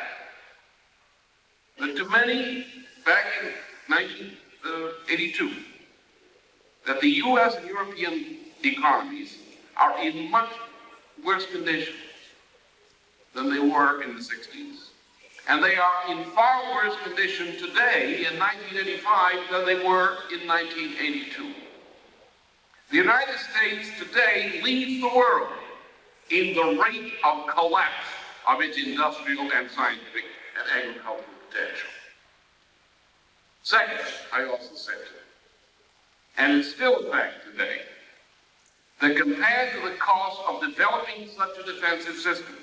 that to many, back in 1982, that the U.S. and European economies are in much worse condition than they were in the 60s. And they are in far worse condition today in 1985 than they were in 1982. The United States today leads the world in the rate of collapse of its industrial and scientific and agricultural potential. Second, I also said, and it's still a fact today, that compared to the cost of developing such a defensive system,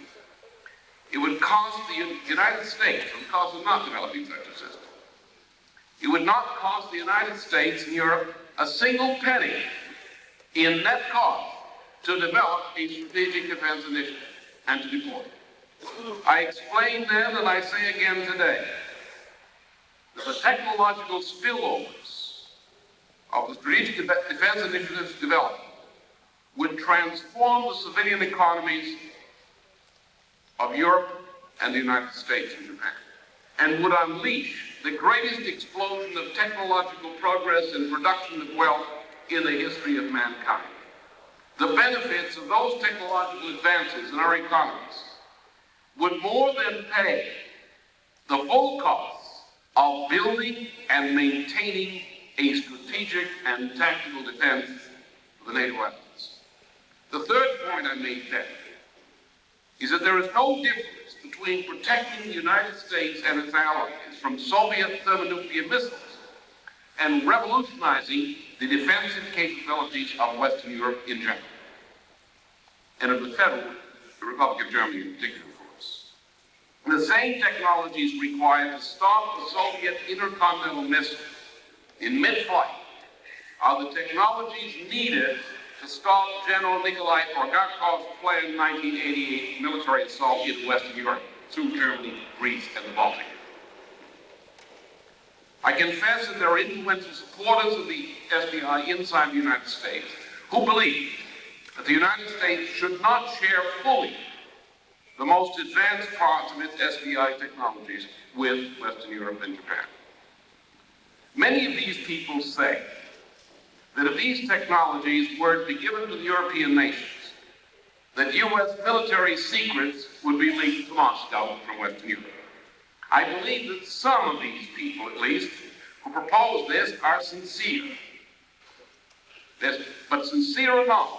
it would cost the United States, the cost of not developing such a system, it would not cost the United States and Europe a single penny in net cost to develop a strategic defense initiative and to deploy it. I explained then, and I say again today, that the technological spillovers of the strategic defense initiative's development would transform the civilian economies of Europe and the United States and Japan, and would unleash the greatest explosion of technological progress and production of wealth in the history of mankind. The benefits of those technological advances in our economies would more than pay the full costs of building and maintaining a strategic and tactical defense of the NATO allies. The third point I made then is that there is no difference between protecting the United States and its allies from Soviet thermonuclear missiles and revolutionizing the defensive capabilities of Western Europe in general, and of the Republic of Germany in particular, of course. The same technology is required to stop the Soviet intercontinental missile in mid-flight are the technologies needed to stop General Nikolai Orgakov's planned 1988 military assault in Western Europe through Germany, Greece, and the Baltic. I confess that there are influential supporters of the SDI inside the United States who believe that the United States should not share fully the most advanced parts of its SDI technologies with Western Europe and Japan. Many of these people say that if these technologies were to be given to the European nations, that U.S. military secrets would be leaked to Moscow from Western Europe. I believe that some of these people, at least, who propose this are sincere. But sincere or not,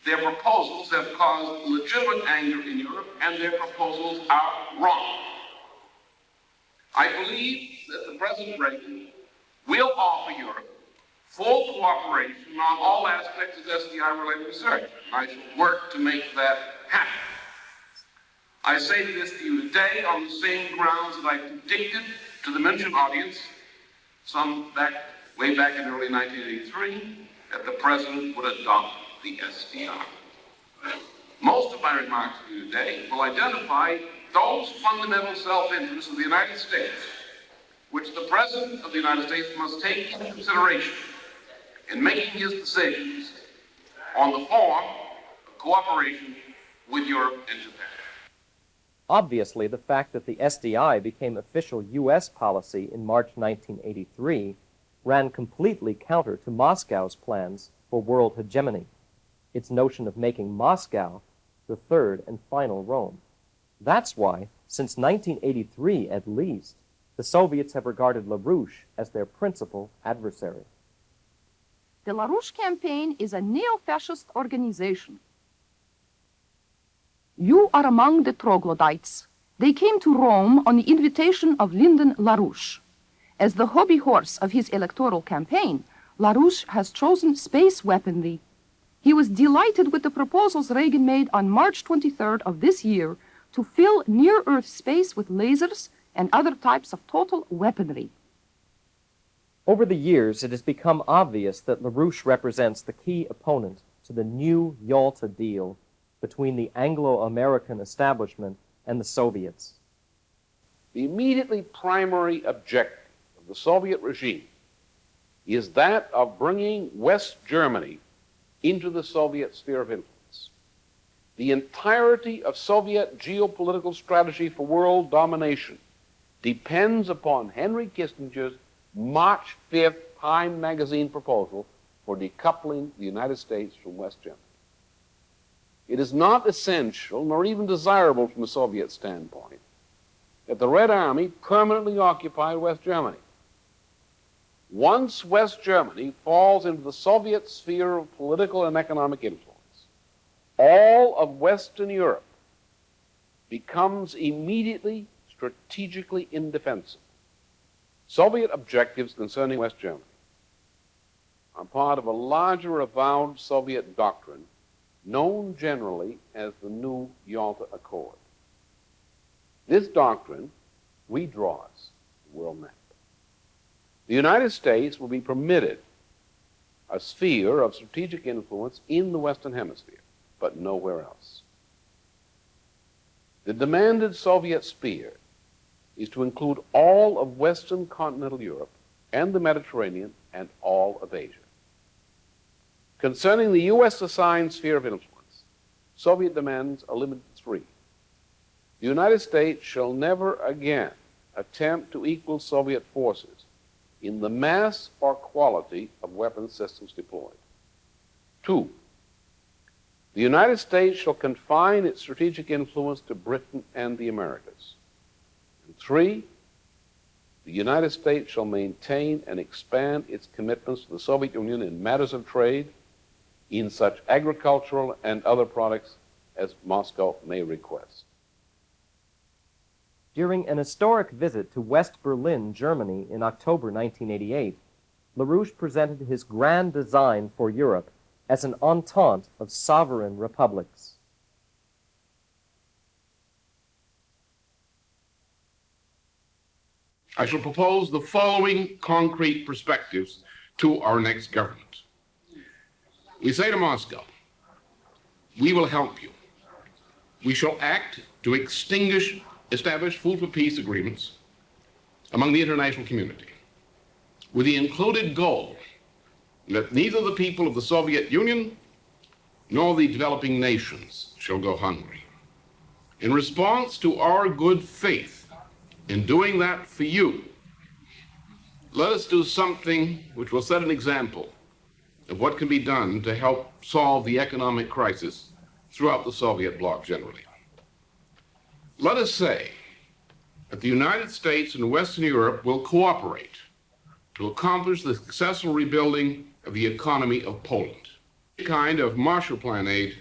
their proposals have caused legitimate anger in Europe, and their proposals are wrong. I believe that President Reagan will offer Europe full cooperation on all aspects of SDI-related research. I shall work to make that happen. I say this to you today on the same grounds that I predicted to the München audience way back in early 1983, that the President would adopt the SDI. Most of my remarks to you today will identify those fundamental self-interests of the United States which the President of the United States must take into consideration in making his decisions on the form of cooperation with Europe and Japan. Obviously, the fact that the SDI became official U.S. policy in March 1983 ran completely counter to Moscow's plans for world hegemony, its notion of making Moscow the third and final Rome. That's why, since 1983 at least, the Soviets have regarded LaRouche as their principal adversary. The LaRouche campaign is a neo-fascist organization. You are among the troglodytes. They came to Rome on the invitation of Lyndon LaRouche. As the hobby horse of his electoral campaign, LaRouche has chosen space weaponry. He was delighted with the proposals Reagan made on March 23rd of this year to fill near-Earth space with lasers and other types of total weaponry. Over the years, it has become obvious that LaRouche represents the key opponent to the new Yalta deal between the Anglo-American establishment and the Soviets. The immediately primary objective of the Soviet regime is that of bringing West Germany into the Soviet sphere of influence. The entirety of Soviet geopolitical strategy for world domination depends upon Henry Kissinger's March 5th Time magazine proposal for decoupling the United States from West Germany. It is not essential, nor even desirable from a Soviet standpoint, that the Red Army permanently occupy West Germany. Once West Germany falls into the Soviet sphere of political and economic influence, all of Western Europe becomes immediately strategically indefensible. Soviet objectives concerning West Germany are part of a larger avowed Soviet doctrine known generally as the New Yalta Accord. This doctrine redraws the world map. The United States will be permitted a sphere of strategic influence in the Western Hemisphere, but nowhere else. The demanded Soviet sphere is to include all of Western continental Europe and the Mediterranean and all of Asia. Concerning the U.S. assigned sphere of influence, Soviet demands are limited to three. The United States shall never again attempt to equal Soviet forces in the mass or quality of weapons systems deployed. 2, the United States shall confine its strategic influence to Britain and the Americas. And 3, the United States shall maintain and expand its commitments to the Soviet Union in matters of trade, in such agricultural and other products as Moscow may request. During an historic visit to West Berlin, Germany in October 1988, LaRouche presented his grand design for Europe as an entente of sovereign republics. I shall propose the following concrete perspectives to our next government. We say to Moscow, we will help you. We shall act to establish food for peace agreements among the international community, with the included goal that neither the people of the Soviet Union nor the developing nations shall go hungry. In response to our good faith in doing that for you, let us do something which will set an example of what can be done to help solve the economic crisis throughout the Soviet bloc generally. Let us say that the United States and Western Europe will cooperate to accomplish the successful rebuilding of the economy of Poland, a kind of Marshall Plan aid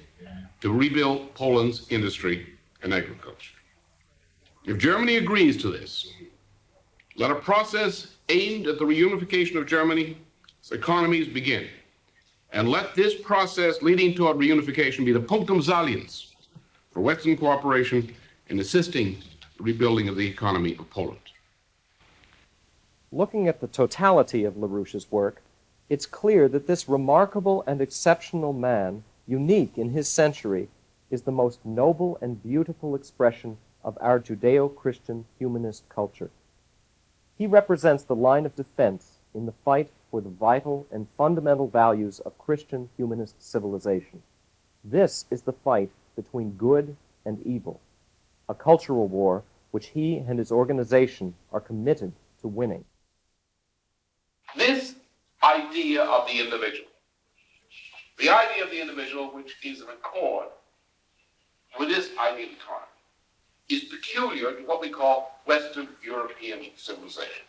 to rebuild Poland's industry and agriculture. If Germany agrees to this, let a process aimed at the reunification of Germany's economies begin. And let this process leading toward reunification be the punctum saliens for Western cooperation in assisting the rebuilding of the economy of Poland. Looking at the totality of LaRouche's work, it's clear that this remarkable and exceptional man, unique in his century, is the most noble and beautiful expression of our Judeo-Christian humanist culture. He represents the line of defense in the fight for the vital and fundamental values of Christian humanist civilization. This is the fight between good and evil, a cultural war which he and his organization are committed to winning. This idea of the individual, the idea of the individual which is in accord with this idea of economy, is peculiar to what we call Western European civilization.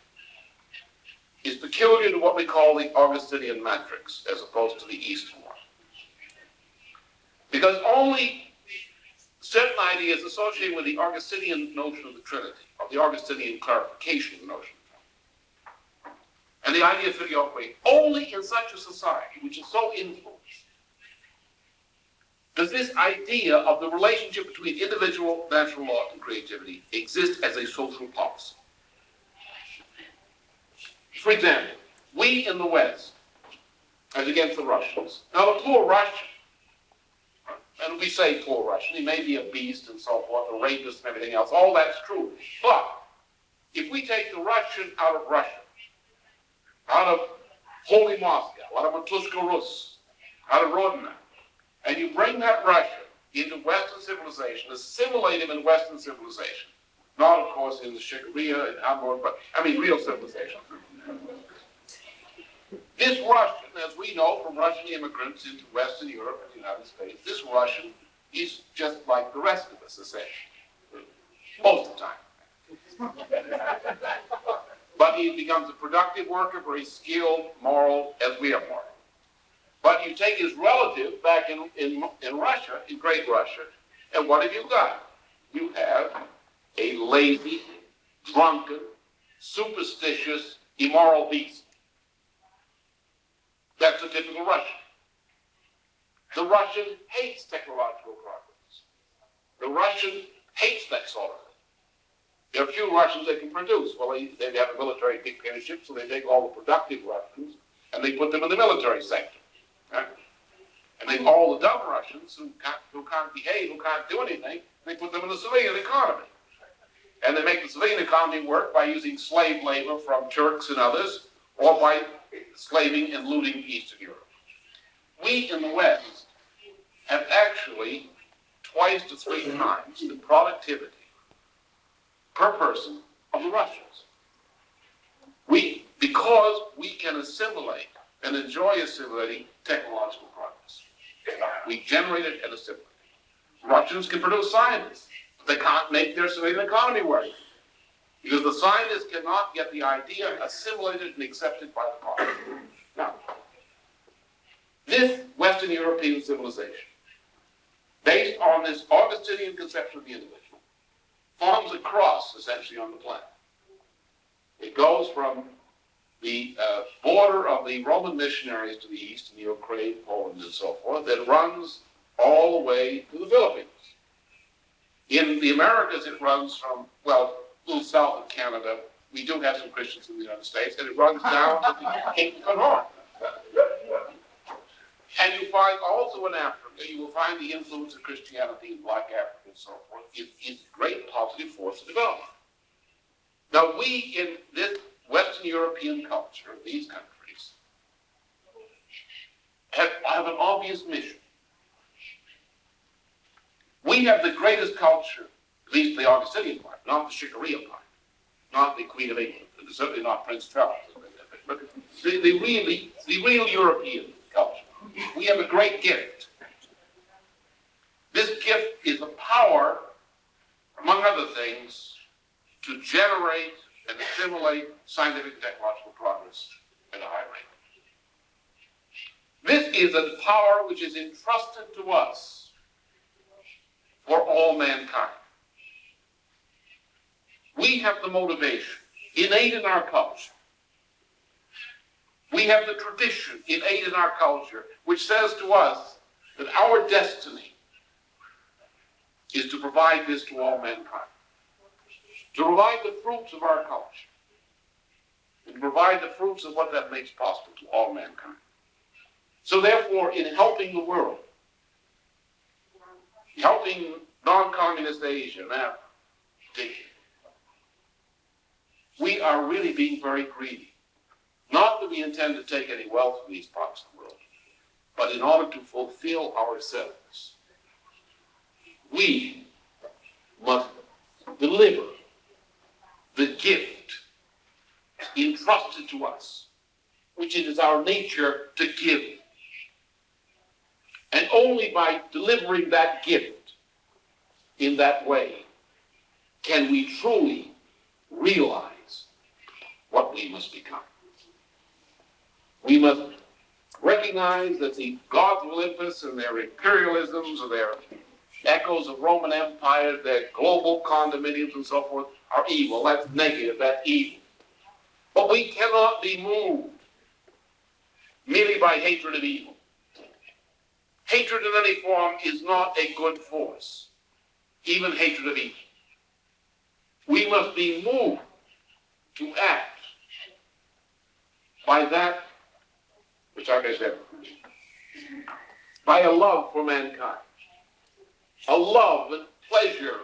Is peculiar to what we call the Augustinian matrix as opposed to the Eastern one. Because only certain ideas associated with the Augustinian notion of the Trinity, or the Augustinian clarification of the notion of the Trinity, and the idea of filioque, only in such a society which is so influenced does this idea of the relationship between individual natural law and creativity exist as a social policy. For example, we in the West, as against the Russians. Now the poor Russian, and we say poor Russian, he may be a beast and so forth, a rapist and everything else, all that's true. But if we take the Russian out of Russia, out of Holy Moscow, out of Matushka Rus, out of Rodina, and you bring that Russian into Western civilization, assimilate him in Western civilization, not of course in the Shikaria and Hamburg, but I mean real civilization. This Russian, as we know from Russian immigrants into Western Europe and the United States, this Russian is just like the rest of us, essentially, most of the time. But he becomes a productive worker, very skilled, moral, as we are moral. But you take his relative back in Russia, in Great Russia, and what have you got? You have a lazy, drunken, superstitious, immoral beast. That's a typical Russian. The Russian hates technological progress. The Russian hates that sort of thing. There are few Russians they can produce. Well, they have a military dictatorship, so they take all the productive Russians and they put them in the military sector. Right? And they all the dumb Russians who can't behave, who can't do anything, they put them in the civilian economy. And they make the civilian economy work by using slave labor from Turks and others, or by slaving and looting Eastern Europe. We in the West have actually twice to three times the productivity per person of of the Russians. Because we can assimilate and enjoy assimilating technological progress. We generate it and assimilate it. Russians can produce scientists, but they can't make their civilian economy work. Because the scientists cannot get the idea assimilated and accepted by the public. Now, this Western European civilization, based on this Augustinian conception of the individual, forms a cross, essentially, on the planet. It goes from the border of the Roman missionaries to the east, in the Ukraine, Poland, and so forth, that runs all the way to the Philippines. In the Americas, it runs from, well, a little south of Canada. We do have some Christians in the United States, and it runs down to the Cape of Good Horn. And you find also in Africa, you will find the influence of Christianity in Black Africa and so forth. It's a great positive force of development. Now, we in this Western European culture, these countries, have an obvious mission. We have the greatest culture, at least the Augustinian part, not the Shikariya part, not the Queen of England, and certainly not Prince Charles, but the real European culture. We have a great gift. This gift is a power, among other things, to generate and assimilate scientific and technological progress at a high rate. This is a power which is entrusted to us for all mankind. We have the motivation innate in our culture. We have the tradition innate in our culture which says to us that our destiny is to provide this to all mankind. To provide the fruits of our culture, and to provide the fruits of what that makes possible to all mankind. So therefore, in helping the world, helping non-communist Asia and Africa, we are really being very greedy. Not that we intend to take any wealth from these parts of the world, but in order to fulfill ourselves, we must deliver the gift entrusted to us, which it is our nature to give. And only by delivering that gift in that way can we truly realize what we must become. We must recognize that the gods of Olympus and their imperialisms or their echoes of Roman Empire, their global condominiums and so forth, are evil. That's negative, that's evil. But we cannot be moved merely by hatred of evil. Hatred in any form is not a good force, even hatred of evil. We must be moved to act by that which, like I said, by a love for mankind, a love and pleasure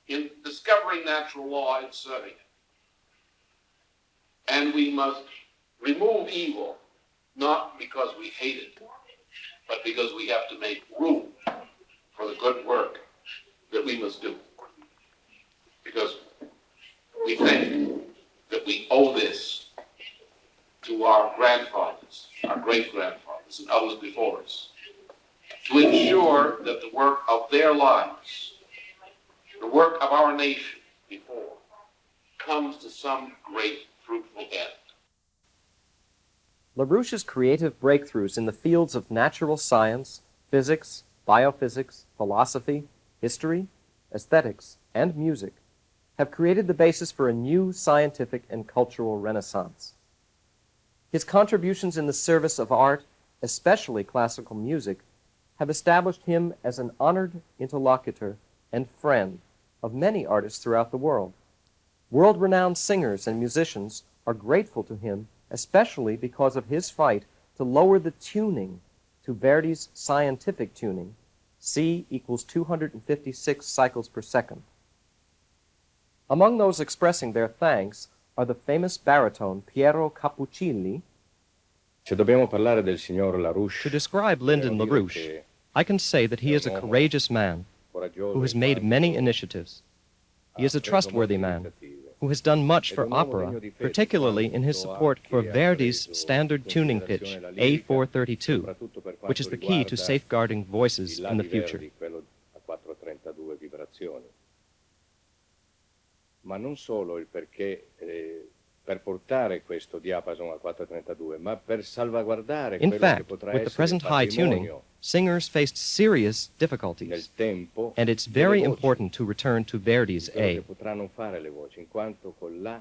in discovering natural law and serving it. And we must remove evil, not because we hate it, but because we have to make room for the good work that we must do. Because we think that we owe this to our grandfathers, our great-grandfathers, and others before us, to ensure that the work of their lives, the work of our nation before, comes to some great fruitful end. LaRouche's creative breakthroughs in the fields of natural science, physics, biophysics, philosophy, history, aesthetics, and music have created the basis for a new scientific and cultural renaissance. His contributions in the service of art, especially classical music, have established him as an honored interlocutor and friend of many artists throughout the world. World-renowned singers and musicians are grateful to him, especially because of his fight to lower the tuning to Verdi's scientific tuning, C equals 256 cycles per second. Among those expressing their thanks are the famous baritone Piero Cappuccilli. Se dobbiamo parlare del signor LaRouche, To describe Lyndon LaRouche, I can say that he is a courageous man who has made many initiatives. He is a trustworthy man who has done much for opera, particularly in his support for Verdi's standard tuning pitch, A432, which is the key to safeguarding voices in the future. Ma non solo il perché per portare questo diapason a 432, ma per salvaguardare In quello che fact, potrà with the essere present il high tuning, patrimonio singers faced serious difficulties, nel tempo and it's delle very voci, important to return to Verdi's quello A. che potranno fare le voci, in quanto con la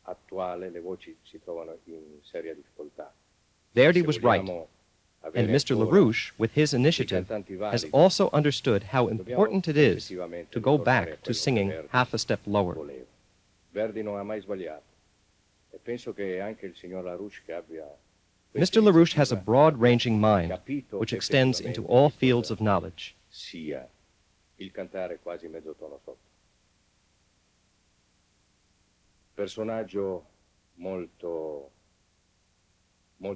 attuale le voci si trovano in seria difficoltà. Verdi Se was right, vogliamo and avere Mr. ancora LaRouche, with his initiative, cantanti has validi, also understood how important it is effettivamente to go ritornare a back to quello che singing Verdi half a step lower. voleva. Verdi non ha mai sbagliato e penso che anche il signor LaRouche che abbia Mr. LaRouche has a broad-ranging mind, which extends into all fields of knowledge. sia il cantare quasi mezzo tono sotto. Personaggio molto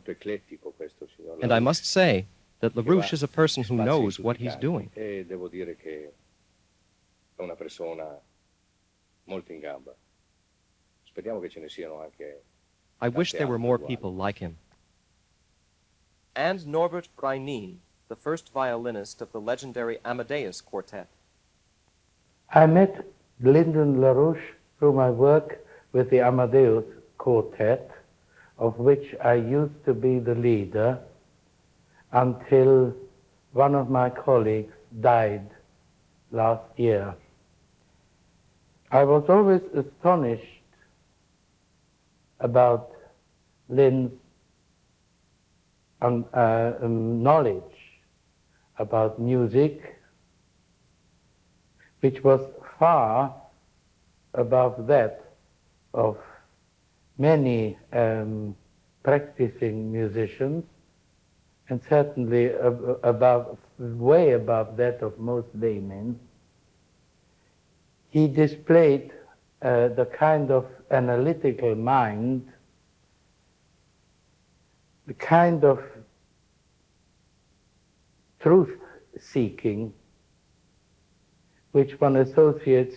eclettico questo signor And I LaRouche, must say that che LaRouche va is a person who spazio in knows tutti what i he's campi, doing. e devo dire che è una persona molto in gamba. Speriamo che ce ne siano anche I wish there were more uguali. people like him. And Norbert Breinin, the first violinist of the legendary Amadeus Quartet. I met Lyndon LaRouche through my work with the Amadeus Quartet, of which I used to be the leader until one of my colleagues died last year. I was always astonished about Lynn's knowledge about music, which was far above that of many practicing musicians, and certainly way above that of most laymen. He displayed the kind of analytical mind, the kind of truth-seeking which one associates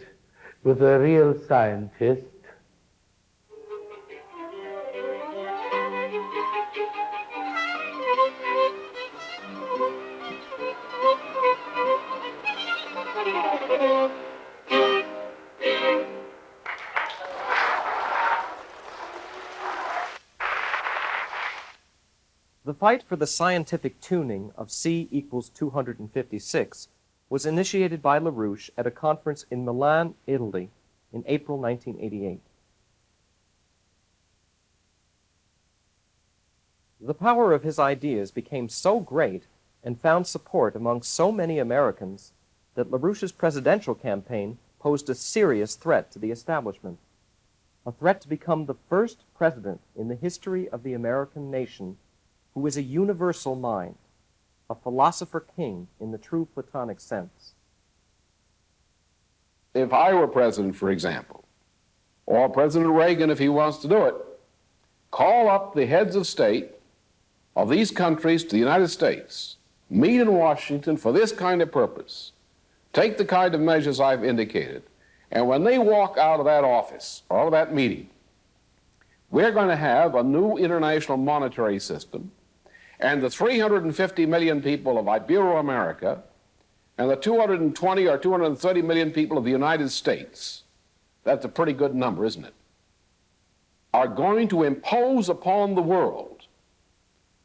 with a real scientist. The fight for the scientific tuning of C equals 256 was initiated by LaRouche at a conference in Milan, Italy, in April 1988. The power of his ideas became so great and found support among so many Americans that LaRouche's presidential campaign posed a serious threat to the establishment, a threat to become the first president in the history of the American nation who is a universal mind, a philosopher king in the true Platonic sense. If I were president, for example, or President Reagan, if he wants to do it, call up the heads of state of these countries to the United States, meet in Washington for this kind of purpose, take the kind of measures I've indicated, and when they walk out of that office or out of that meeting, we're going to have a new international monetary system, and the 350 million people of Ibero-America and the 220 or 230 million people of the United States, that's a pretty good number, isn't it, are going to impose upon the world,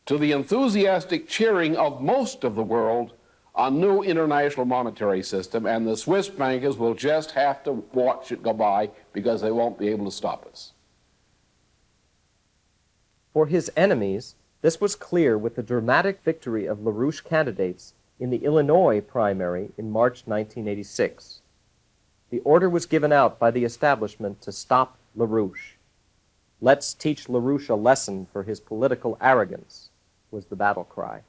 to the enthusiastic cheering of most of the world, a new international monetary system, and the Swiss bankers will just have to watch it go by because they won't be able to stop us. For his enemies, this was clear with the dramatic victory of LaRouche candidates in the Illinois primary in March 1986. The order was given out by the establishment to stop LaRouche. "Let's teach LaRouche a lesson for his political arrogance," was the battle cry.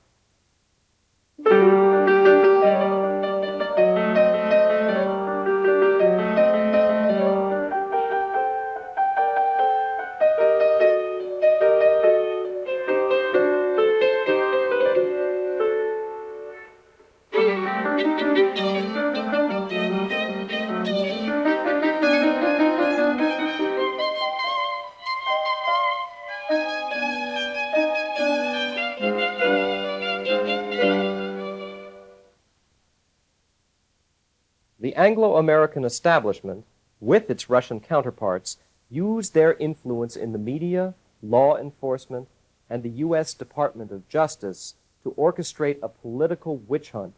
Anglo-American establishment, with its Russian counterparts, used their influence in the media, law enforcement, and the U.S. Department of Justice to orchestrate a political witch hunt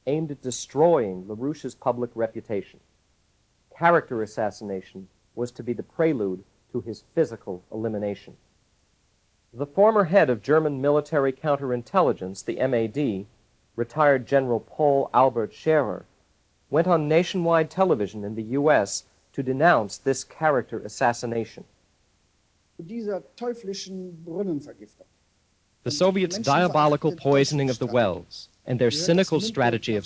aimed at destroying LaRouche's public reputation. Character assassination was to be the prelude to his physical elimination. The former head of German military counterintelligence, the MAD, retired General Paul Albert Scherer, went on nationwide television in the U.S. to denounce this character assassination. Dieser teuflischen Brunnenvergiftung. The Soviets' diabolical poisoning of the wells and their cynical strategy of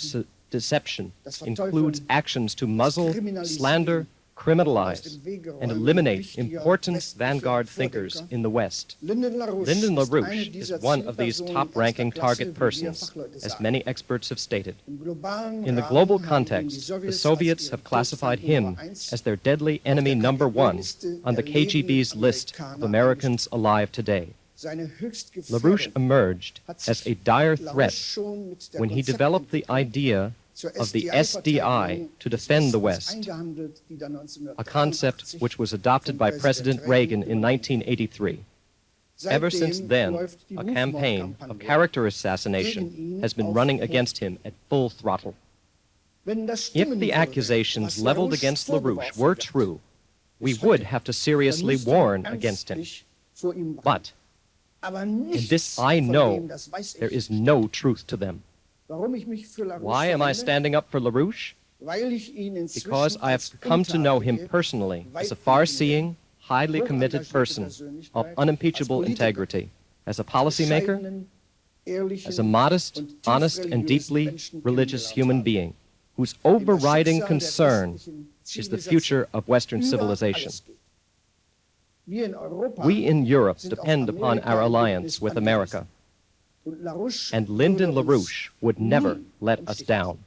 deception includes actions to muzzle, slander, criminalize, and eliminate important vanguard thinkers in the West. Lyndon LaRouche is one of these top-ranking target persons, as many experts have stated. In the global context, the Soviets have classified him as their deadly enemy number one on the KGB's list of Americans alive today. LaRouche emerged as a dire threat when he developed the idea of the SDI to defend the West, a concept which was adopted by President Reagan in 1983. Ever since then, a campaign of character assassination has been running against him at full throttle. If the accusations leveled against LaRouche were true, we would have to seriously warn against him. But, and this I know, there is no truth to them. Why am I standing up for LaRouche? Because I have come to know him personally as a far-seeing, highly committed person of unimpeachable integrity, as a policymaker, as a modest, honest, and deeply religious human being whose overriding concern is the future of Western civilization. We in Europe depend upon our alliance with America, and Lyndon LaRouche would never let us down.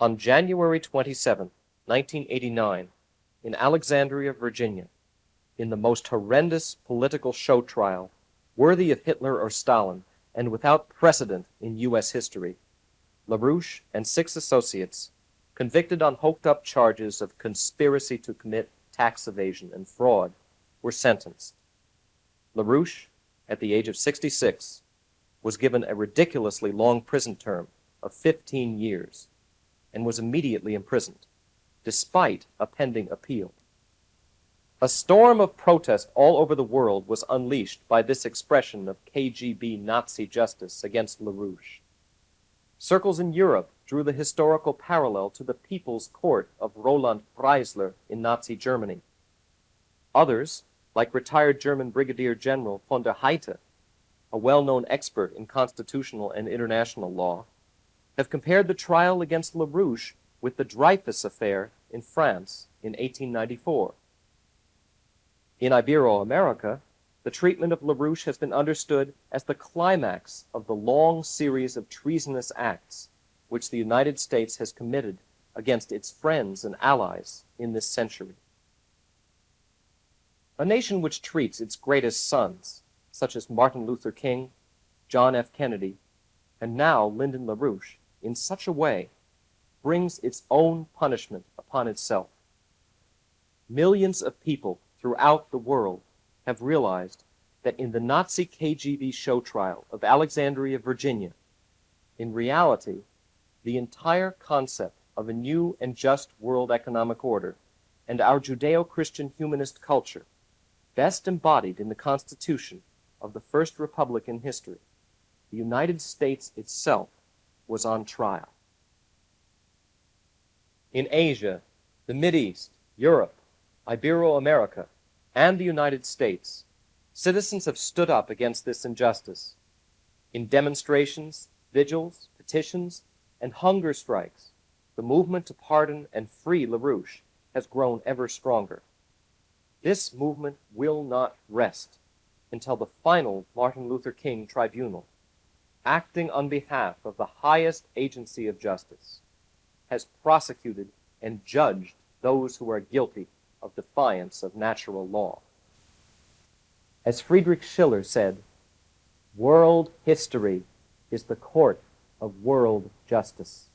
On January 27, 1989, in Alexandria, Virginia, in the most horrendous political show trial, worthy of Hitler or Stalin, and without precedent in U.S. history, LaRouche and 6 associates, convicted on hoked-up charges of conspiracy to commit tax evasion and fraud, were sentenced. LaRouche, at the age of 66, was given a ridiculously long prison term of 15 years and was immediately imprisoned, despite a pending appeal. A storm of protest all over the world was unleashed by this expression of KGB Nazi justice against LaRouche. Circles in Europe drew the historical parallel to the People's Court of Roland Freisler in Nazi Germany. Others, like retired German Brigadier General von der Heydte, a well-known expert in constitutional and international law, have compared the trial against LaRouche with the Dreyfus affair in France in 1894. In Ibero-America, the treatment of LaRouche has been understood as the climax of the long series of treasonous acts which the United States has committed against its friends and allies in this century. A nation which treats its greatest sons, such as Martin Luther King, John F. Kennedy, and now Lyndon LaRouche, in such a way, brings its own punishment upon itself. Millions of people throughout the world have realized that in the Nazi KGB show trial of Alexandria, Virginia, in reality, the entire concept of a new and just world economic order and our Judeo-Christian humanist culture, best embodied in the Constitution of the First Republic in history, the United States itself, was on trial. In Asia, the Mideast, Europe, Ibero-America, and the United States, citizens have stood up against this injustice. In demonstrations, vigils, petitions, and hunger strikes, the movement to pardon and free LaRouche has grown ever stronger. This movement will not rest until the final Martin Luther King Tribunal, acting on behalf of the highest agency of justice, has prosecuted and judged those who are guilty of defiance of natural law. As Friedrich Schiller said, world history is the court of world justice.